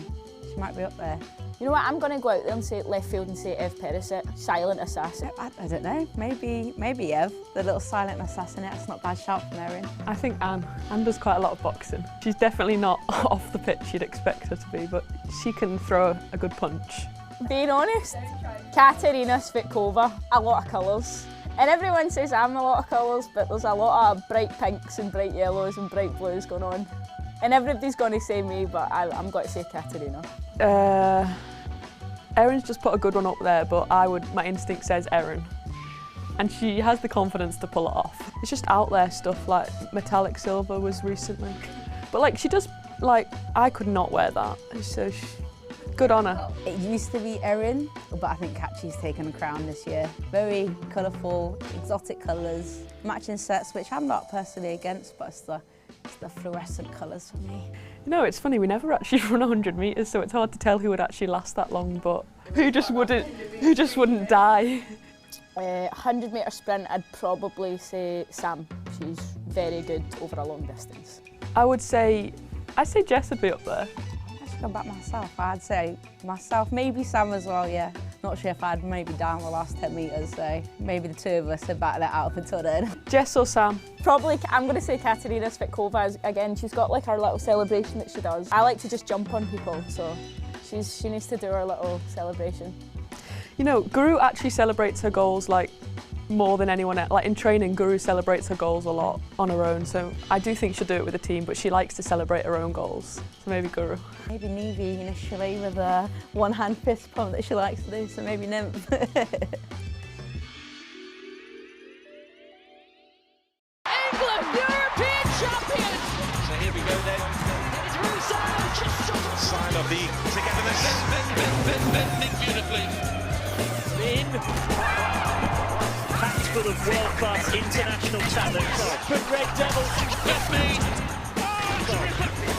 she might be up there. You know what, I'm going to go out there and say left field and say Ev Perisic, silent assassin. I don't know, maybe Ev, the little silent assassin. That's not a bad shout from Erin. I think Anne. Anne does quite a lot of boxing. She's definitely not off the pitch you'd expect her to be, but she can throw a good punch. Being honest, Katerina Svitkova, a lot of colours. And everyone says I'm a lot of colours, but there's a lot of bright pinks and bright yellows and bright blues going on. And everybody's going to say me, but I'm going to say Katerina. Erin's just put a good one up there, but my instinct says Erin. And she has the confidence to pull it off. It's just out there stuff, like metallic silver was recently. But like she does, like, I could not wear that. So good on her. It used to be Erin, but I think Kachi's taken the crown this year. Very colourful, exotic colours, matching sets, which I'm not personally against, but it's the fluorescent colours for me. You know, it's funny, we never actually run 100 metres, so it's hard to tell who would actually last that long, but who just wouldn't die. 100 metre sprint, I'd probably say Sam. She's very good over a long distance. I'd say Jess would be up there. I should go back myself. I'd say myself, maybe Sam as well, yeah. Not sure if I'd maybe down the last 10 metres, so maybe the two of us would battle it out up until then. Jess or Sam? Probably, I'm going to say Katerina Svitkova. Again, she's got like her little celebration that she does. I like to just jump on people, so she needs to do her little celebration. You know, Guru actually celebrates her goals like more than anyone else. Like in training, Guru celebrates her goals a lot on her own, so I do think she'll do it with a team, but she likes to celebrate her own goals. So maybe Guru. Maybe Nivi initially with a one-hand fist pump that she likes to do, so maybe Nymph. England, European champions! So here we go then. It's Russo, just shot on sign of the togetherness. Bending beautifully. In. Packed full of world-class international talent. But Red Devils, with me.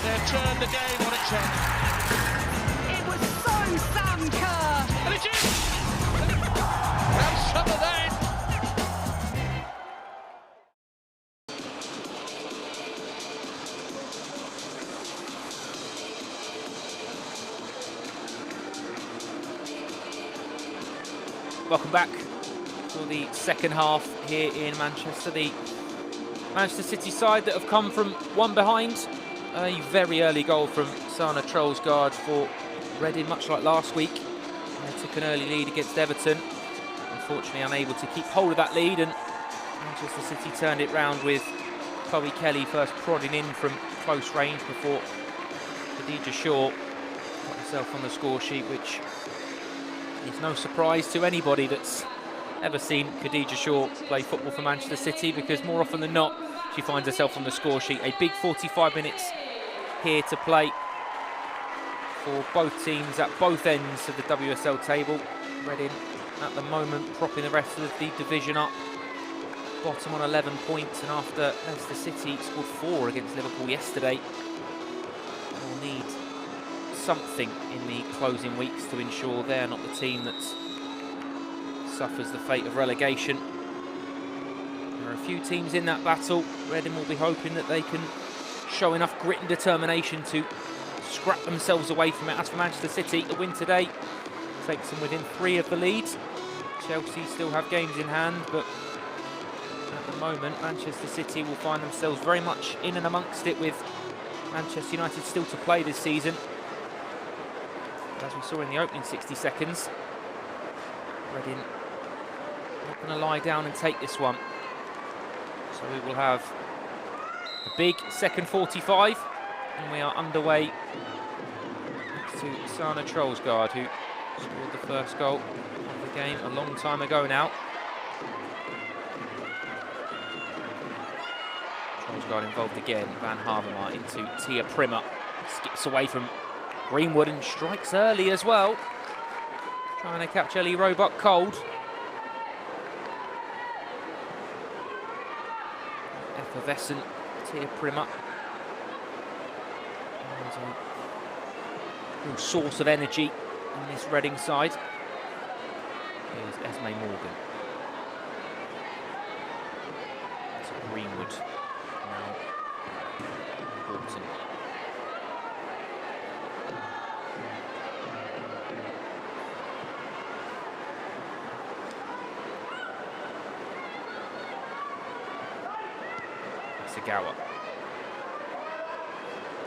They've turned the game on its head. It was so Sam Kerr. And it is! And Sutherland. Welcome back for the second half here in Manchester. The Manchester City side that have come from one behind. A very early goal from Sana Trollsgaard for Reading, much like last week. They took an early lead against Everton. Unfortunately unable to keep hold of that lead, and Manchester City turned it round with Chloe Kelly first prodding in from close range before Khadija Shaw got herself on the score sheet, which is no surprise to anybody that's ever seen Khadija Shaw play football for Manchester City, because more often than not she finds herself on the score sheet. A big 45 minutes here to play for both teams at both ends of the WSL table. Reading at the moment propping the rest of the division up, bottom on 11 points, and after Leicester City scored 4 against Liverpool yesterday, they'll need something in the closing weeks to ensure they're not the team that suffers the fate of relegation. There are a few teams in that battle. Reading will be hoping that they can show enough grit and determination to scrap themselves away from it. As for Manchester City, a win today takes them within 3 of the lead. Chelsea still have games in hand, but at the moment, Manchester City will find themselves very much in and amongst it, with Manchester United still to play this season. As we saw in the opening 60 seconds, Reading not going to lie down and take this one. So we will have a big second 45, and we are underway next to Sana Trollsgaard, who scored the first goal of the game a long time ago now. Trollsgaard involved again. Van Havermaet into Tia Primmer. Skips away from Greenwood and strikes early as well. Trying to catch Ellie Roebuck cold. Effervescent Tia Primmer. There's a real source of energy in this Reading side. Here's Esme Morgan. So Greenwood. Now Horton. Sagawa.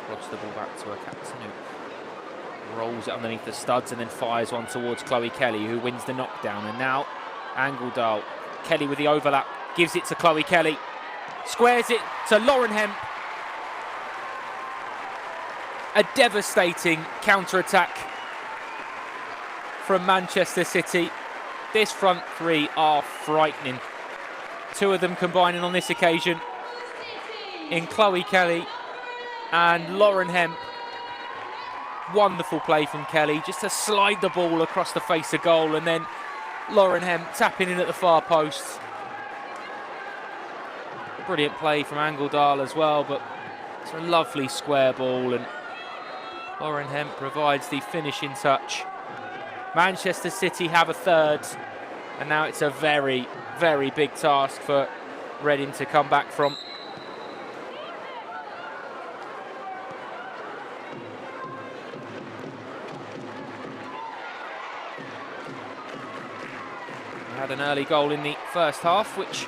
Lobs the ball back to her captain, who rolls it underneath the studs and then fires one towards Chloe Kelly, who wins the knockdown. And now Angeldal. Kelly with the overlap, gives it to Chloe Kelly, squares it to Lauren Hemp. A devastating counter-attack from Manchester City. This front three are frightening. Two of them combining on this occasion in Chloe Kelly and Lauren Hemp. Wonderful play from Kelly, just to slide the ball across the face of goal, and then Lauren Hemp tapping in at the far post. Brilliant play from Angeldal as well, but it's a lovely square ball, and Lauren Hemp provides the finishing touch. Manchester City have a third, and now it's a very, very big task for Reading to come back from. Had an early goal in the first half, which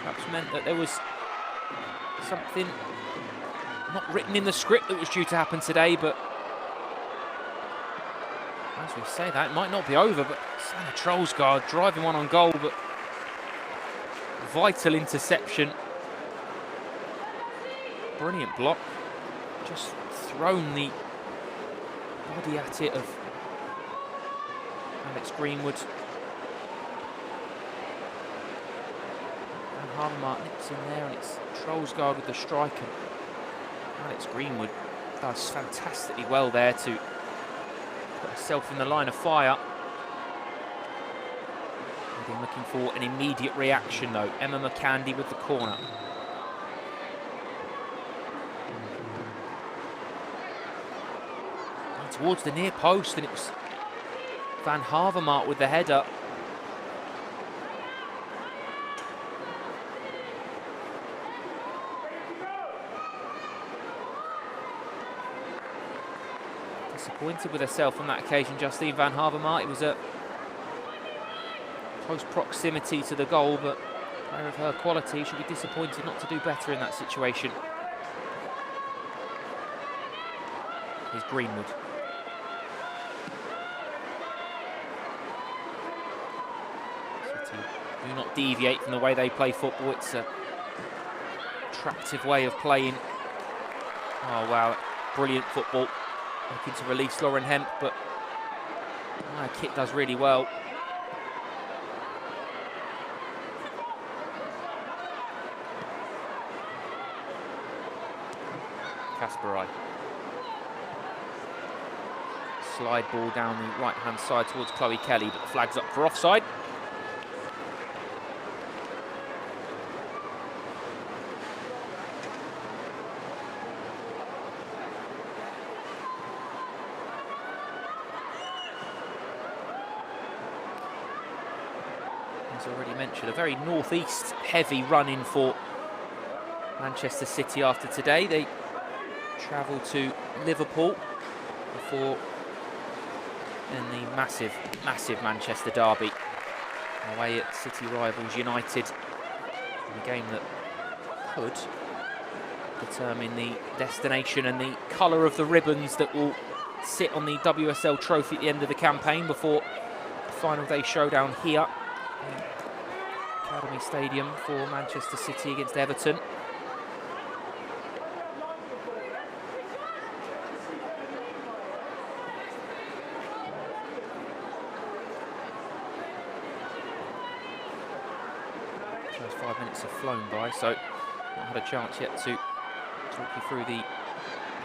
perhaps meant that there was something not written in the script that was due to happen today, but as we say that, it might not be over. But Sana Trollsgaard driving one on goal, but vital interception. Brilliant block. Just thrown the body at it of Alex Greenwood. Havermaet nips in there, and it's Trollsgaard with the strike, and Alex Greenwood does fantastically well there to put herself in the line of fire. Reading looking for an immediate reaction though. Emma McCandy with the corner. And towards the near post, and it was Van Havermaet with the header. Disappointed with herself on that occasion, Justine Van Havermaet. It was a close proximity to the goal, but a player of her quality should be disappointed not to do better in that situation. Here's Greenwood. City do not deviate from the way they play football. It's an attractive way of playing. Oh wow, brilliant football. Looking to release Lauren Hemp, but Kit does really well. Kasparai. Slide ball down the right-hand side towards Chloe Kelly, but the flag's up for offside. As already mentioned, a very northeast heavy run in for Manchester City after today. They travel to Liverpool before in the massive Manchester derby away at City rivals United A game that could determine the destination and the colour of the ribbons that will sit on the WSL trophy at the end of the campaign before the final day showdown here at Academy Stadium for Manchester City against Everton. First 5 minutes have flown by, so not had a chance yet to talk you through the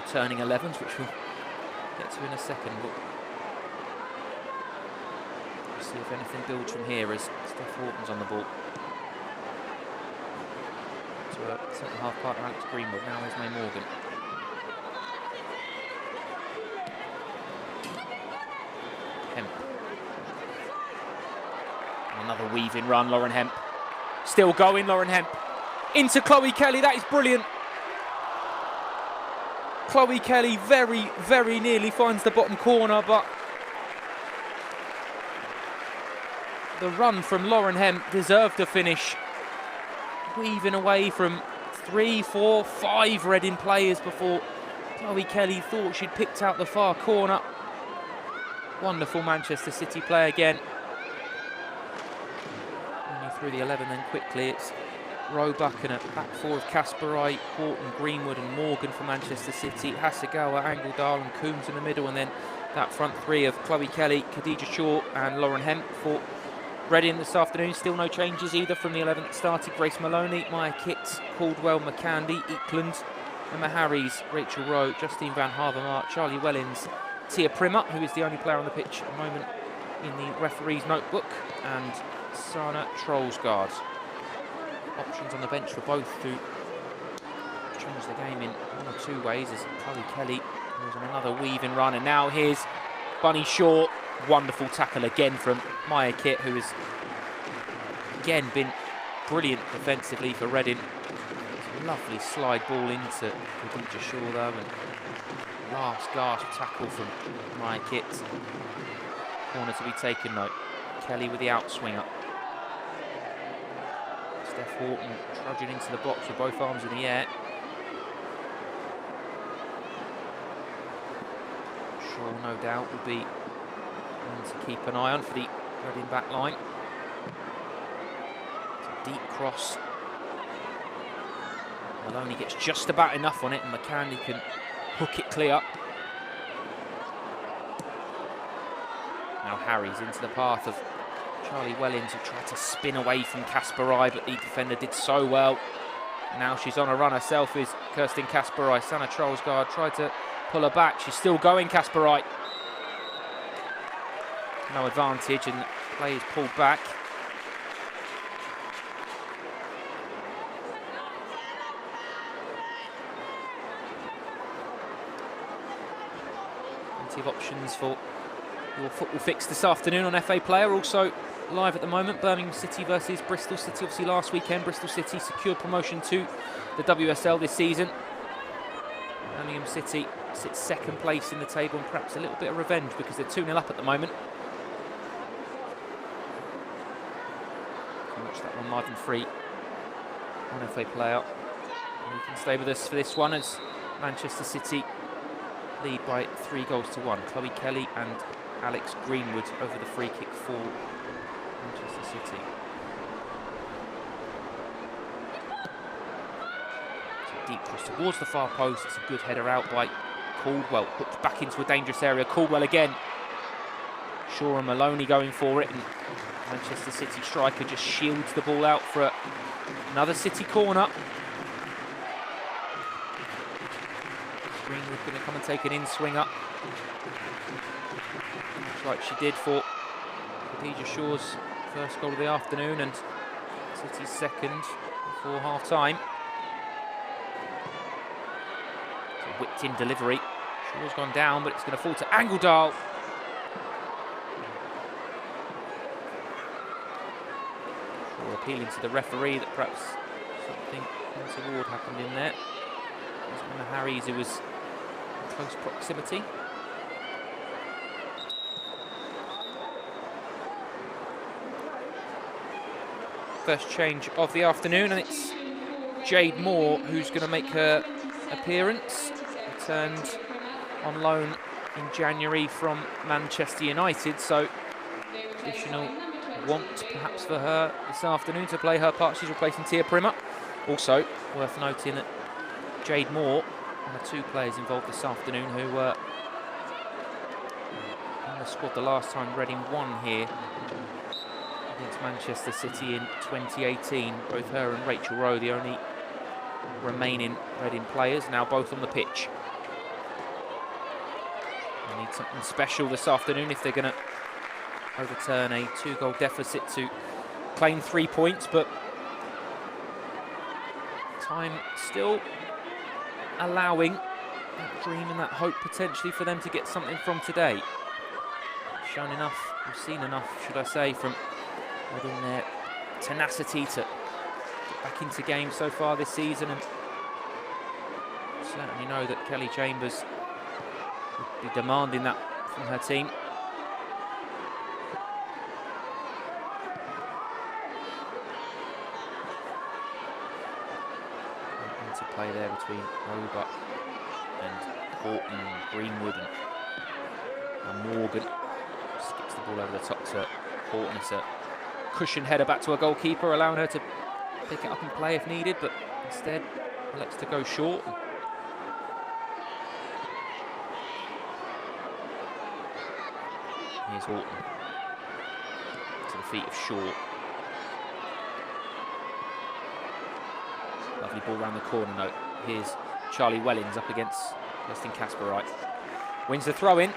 returning 11s, which we'll get to in a second. But we'll see if anything builds from here as Steph Horton's on the ball. To a centre half partner, Alex Greenwood. Now is May Morgan. Hemp. Another weaving run, Lauren Hemp. Still going, Lauren Hemp. Into Chloe Kelly, that is brilliant. Chloe Kelly very, very nearly finds the bottom corner, but the run from Lauren Hemp deserved a finish. Weaving away from 3, 4, 5 Reading players before Chloe Kelly thought she'd picked out the far corner. Wonderful Manchester City play again. Only through the 11 then quickly. It's Roebuck and a back four of Kasparai, Horton, Greenwood and Morgan for Manchester City. Hasegawa, Angeldal and Coombs in the middle, and then that front three of Chloe Kelly, Khadija Shaw and Lauren Hemp for Reading this afternoon. Still no changes either from the 11 that started. Grace Maloney, Maya Kitts, Caldwell, McCandy, Eakland, Emma Harries, Rachel Rowe, Justine Van Havermaet, Charlie Wellens, Tia Primmer, who is the only player on the pitch at the moment in the referee's notebook, and Sana Trollsgaard. Options on the bench for both to change the game in one or two ways, as Chloe Kelly was on another weaving run, and now here's Bunny Shaw. Wonderful tackle again from Maya Kitt, who has again been brilliant defensively for Reading. Lovely slide ball into Khadija Shaw though, and last gasp tackle from Maya Kitt. Corner to be taken though. Kelly with the outswinger. Steph Horton trudging into the box with both arms in the air. Shaw, no doubt, will be one to keep an eye on for the Reading back line. It's a deep cross. Maloney gets just about enough on it, and McCandy can hook it clear. Now Harries into the path of Charlie Wellens, who tried to spin away from Kasparai, but the defender did so well. Now she's on a run herself, is Kirsten Kasparai. Sana Trollsgaard tried to pull her back. She's still going, Kasparai. No advantage, and the play is pulled back. Plenty of options for your football fix this afternoon on FA Player. Also live at the moment, Birmingham City versus Bristol City. Obviously last weekend Bristol City secured promotion to the WSL this season. Birmingham City sits second place in the table, and perhaps a little bit of revenge because they're 2-0 up at the moment. You can watch that one live and free on FA Player. And you can stay with us for this one as Manchester City lead by 3-1. Chloe Kelly and Alex Greenwood over the free kick for Manchester City. It's a deep cross towards the far post. It's a good header out by Caldwell. Hooked back into a dangerous area. Caldwell again. Shaw and Maloney going for it, and Manchester City striker just shields the ball out for another City corner. Greenwood going to come and take an in-swinger. Looks like she did for Khadija Shaw's first goal of the afternoon and City's second before half-time. It's a whipped-in delivery. Shaw's gone down, but it's going to fall to Angeldal. Shaw appealing to the referee that perhaps something untoward happened in there. It was Emma Harries who was in close proximity. First change of the afternoon, and it's Jade Moore who's going to make her appearance. Returned on loan in January from Manchester United, so additional want perhaps for her this afternoon to play her part. She's replacing Tia Primer. Also worth noting that Jade Moore, one of 2 players involved this afternoon who were in the squad the last time Reading won here against Manchester City in 2018. Both her and Rachel Rowe, the only remaining Reading players, now both on the pitch. They need something special this afternoon if they're going to overturn a 2-goal deficit to claim 3 points, but time still allowing that dream and that hope potentially for them to get something from today. Shown enough, we've seen enough, should I say, from Reading, their tenacity to get back into games so far this season, and certainly know that Kelly Chambers would be demanding that from her team. To play there between Roebuck and Horton, Greenwood and Morgan. Skips the ball over the top to Horton. It's a cushion header back to a goalkeeper, allowing her to pick it up and play if needed, but instead elects to go short. Here's Horton to the feet of Shaw. Lovely ball round the corner note. Here's Charlie Wellings up against Justin Kasperite. Wins the throw in.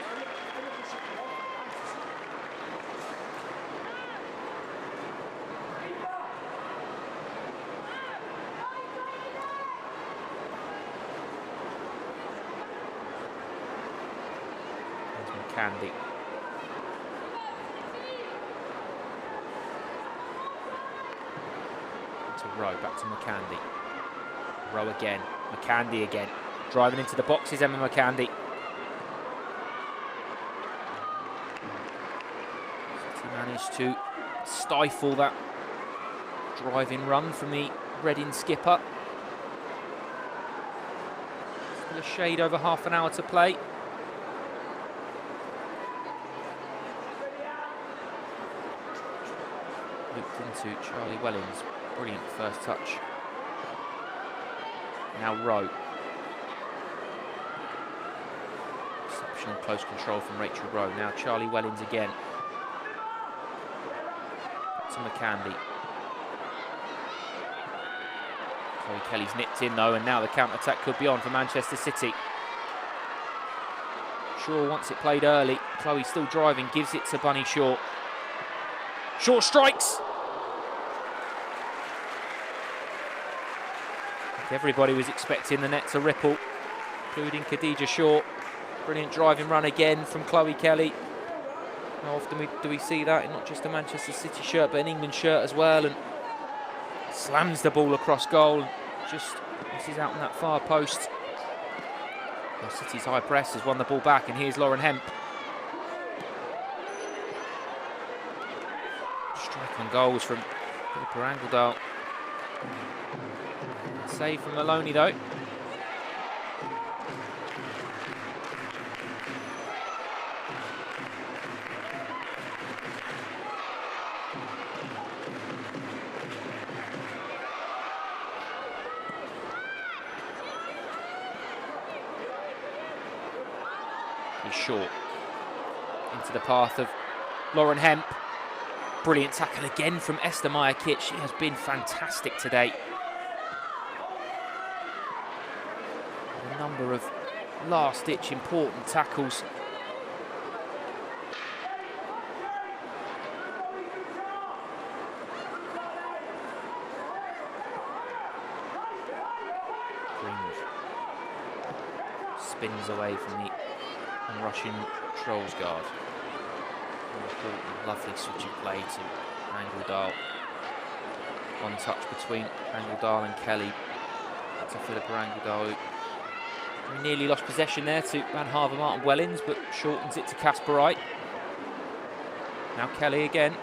There's McCandy. To Rowe, back to McCandy. Rowe again, McCandy again. Driving into the boxes, Emma McCandy. City managed to stifle that driving run from the Reading skipper. Still a shade over half an hour to play. Looped into Charlie Wellings. Brilliant first touch. Now Rowe. Exceptional close control from Rachel Rowe. Now Charlie Wellings again. Back to McCandy. Chloe Kelly's nipped in though, and now the counter-attack could be on for Manchester City. Shaw wants it played early. Chloe still driving, gives it to Bunny Shaw. Shaw strikes! Everybody was expecting the net to ripple, including Khadija Shaw. Brilliant driving run again from Chloe Kelly. How often do we see that in not just a Manchester City shirt, but an England shirt as well? And slams the ball across goal. Just misses out on that far post. Well, City's high press has won the ball back, and here's Lauren Hemp. Strike on goals from Philippa Angledal. Save from Maloney though. He's short. Into the path of Lauren Hemp. Brilliant tackle again from Esther Meyer-Kitt. She has been fantastic today. A number of last-ditch important tackles. Greenwood spins away from the Russian Trolls guard. Lovely switch of play to Angledal. One touch between Angledal and Kelly. To Philippa Angledal. We nearly lost possession there to Van Harver Martin Wellings, but shortens it to Kasperite. Now Kelly again.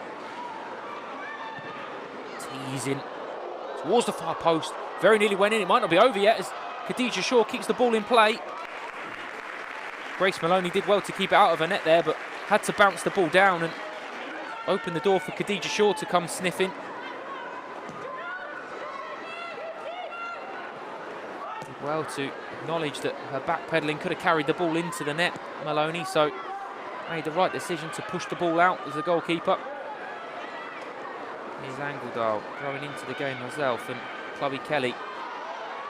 Easing towards the far post. Very nearly went in. It might not be over yet as Khadija Shaw keeps the ball in play. Grace Maloney did well to keep it out of her net there, but had to bounce the ball down and open the door for Khadija Shaw to come sniffing. Did well to acknowledge that her backpedaling could have carried the ball into the net, Maloney, so made the right decision to push the ball out as the goalkeeper. Here's Angledal going into the game herself, and Chloe Kelly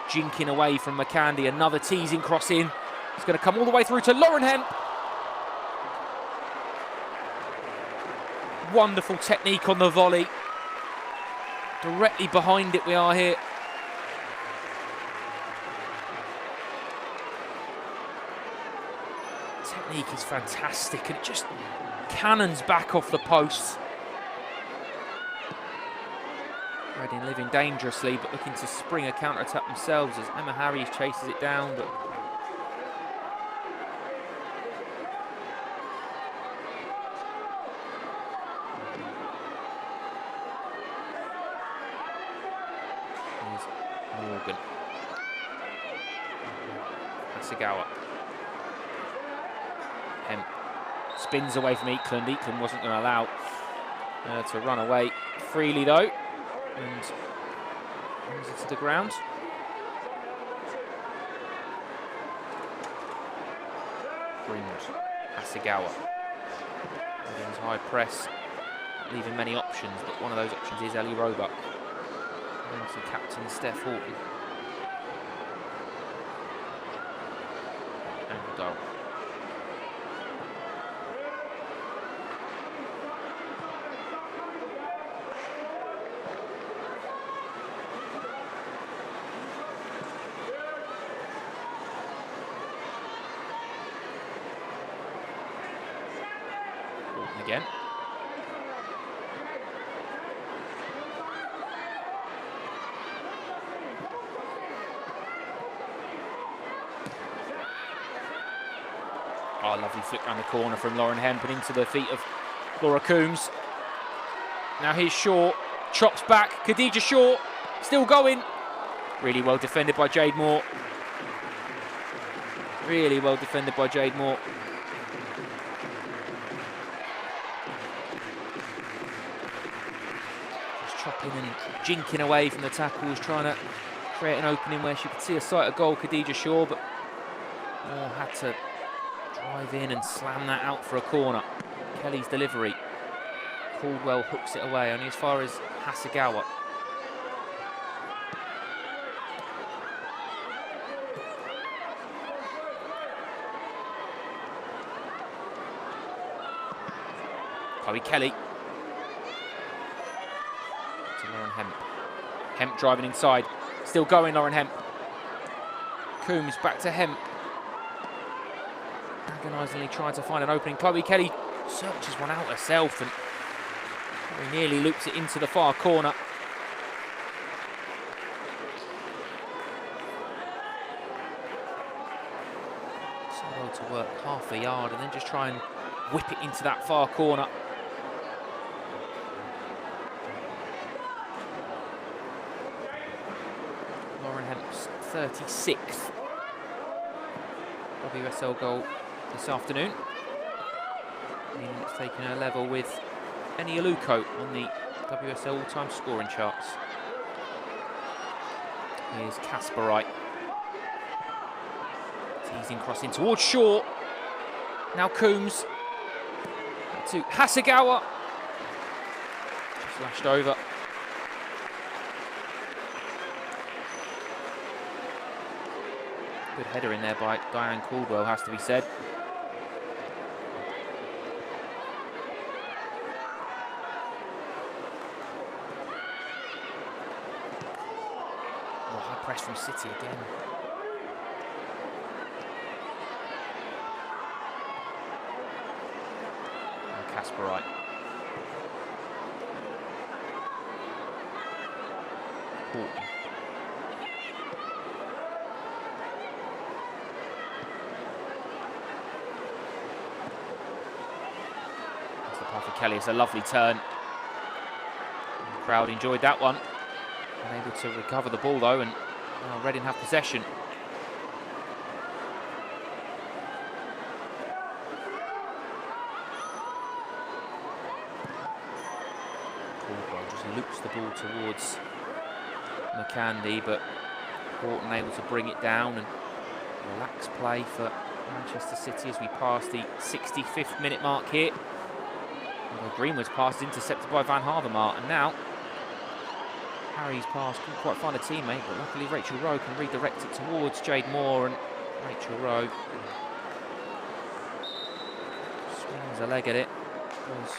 jinking away from McCandy. Another teasing cross in. It's going to come all the way through to Lauren Hemp. Wonderful technique on the volley. Directly behind it we are here. Technique is fantastic, and it just cannons back off the posts. Reading living dangerously, but looking to spring a counter-attack themselves as Emma Harries chases it down, but here's Morgan. Hasegawa. Hemp spins away from Eklund. Eklund wasn't going to allow her to run away freely though, and brings it to the ground. Greenwood, Hasegawa. Reading's high press, leaving many options, but one of those options is Ellie Roebuck. And to captain Steph Horton. Angledal. Again. Oh, lovely flick round the corner from Lauren Hemp and into the feet of Laura Coombs. Now here's Shaw, chops back, Khadija Shaw, still going. Really well defended by Jade Moore. Really well defended by Jade Moore. Chopping and jinking away from the tackles, trying to create an opening where she could see a sight of goal, Khadija Shaw, but Moore had to drive in and slam that out for a corner. Kelly's delivery. Caldwell hooks it away, only as far as Hasegawa. Chloe Kelly. Lauren Hemp. Hemp driving inside. Still going, Lauren Hemp. Coombs back to Hemp. Agonisingly trying to find an opening. Chloe Kelly searches one out herself and very nearly loops it into the far corner. So well to work half a yard and then just try and whip it into that far corner. Lauren Hemp's 36th WSL goal this afternoon. Meaning it's taken her level with Eni Aluko on the WSL all-time scoring charts. Here's Casper Wright. Teasing cross in towards Shaw. Now Coombs. Back to Hasegawa. Just lashed over. Good header in there by Diane Caldwell, has to be said. Oh, high press from City again. And Casper Wright. Horton. Kelly, it's a lovely turn. Crowd enjoyed that one. Unable to recover the ball though, and now Reading have possession. Caldwell just loops the ball towards McCandy, but Horton able to bring it down, and relaxed play for Manchester City as we pass the 65th minute mark here. Although Greenwood's pass is intercepted by Van Havermaet, and now Harry's pass couldn't quite find a teammate, but luckily Rachel Rowe can redirect it towards Jade Moore, and Rachel Rowe swings a leg at it. Goes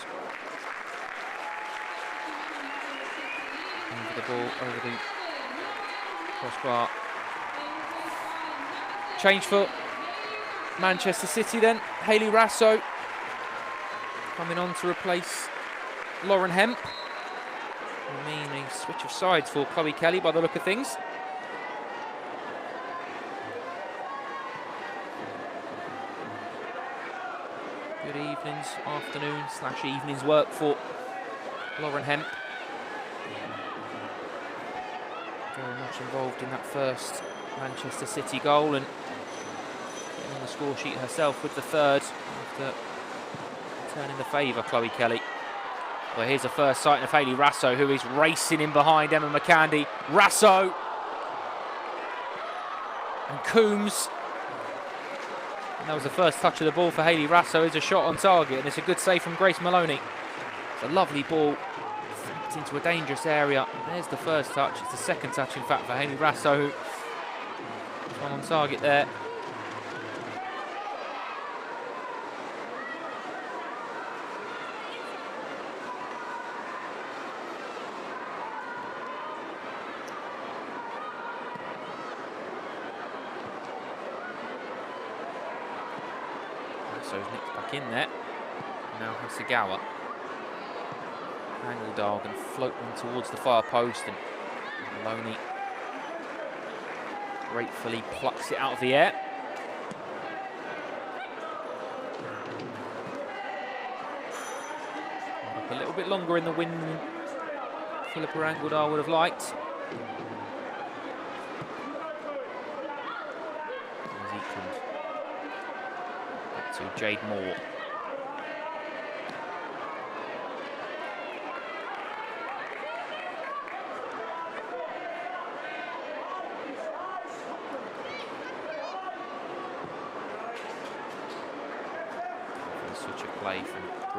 over the ball, over the crossbar. Change for Manchester City then. Hayley Rasso coming on to replace Lauren Hemp. I mean, a switch of sides for Chloe Kelly by the look of things. Good evenings, afternoon / evenings work for Lauren Hemp. Very much involved in that first Manchester City goal, and on the score sheet herself with the third after turning the favour, Chloe Kelly. Well, here's a first sight of Hayley Rasso, who is racing in behind Emma McCandy. Rasso and Coombs. And that was the first touch of the ball for Hayley Rasso. It's a shot on target, and it's a good save from Grace Maloney. It's a lovely ball flicked into a dangerous area. There's the first touch. It's the second touch, in fact, for Hayley Rasso. One on target there. So nicked back in there. Now Hasegawa. Angledal can float one towards the far post, and Maloney gratefully plucks it out of the air. Up a little bit longer in the wind than Philippa Angledal would have liked. To Jade Moore. Switch of play from Green.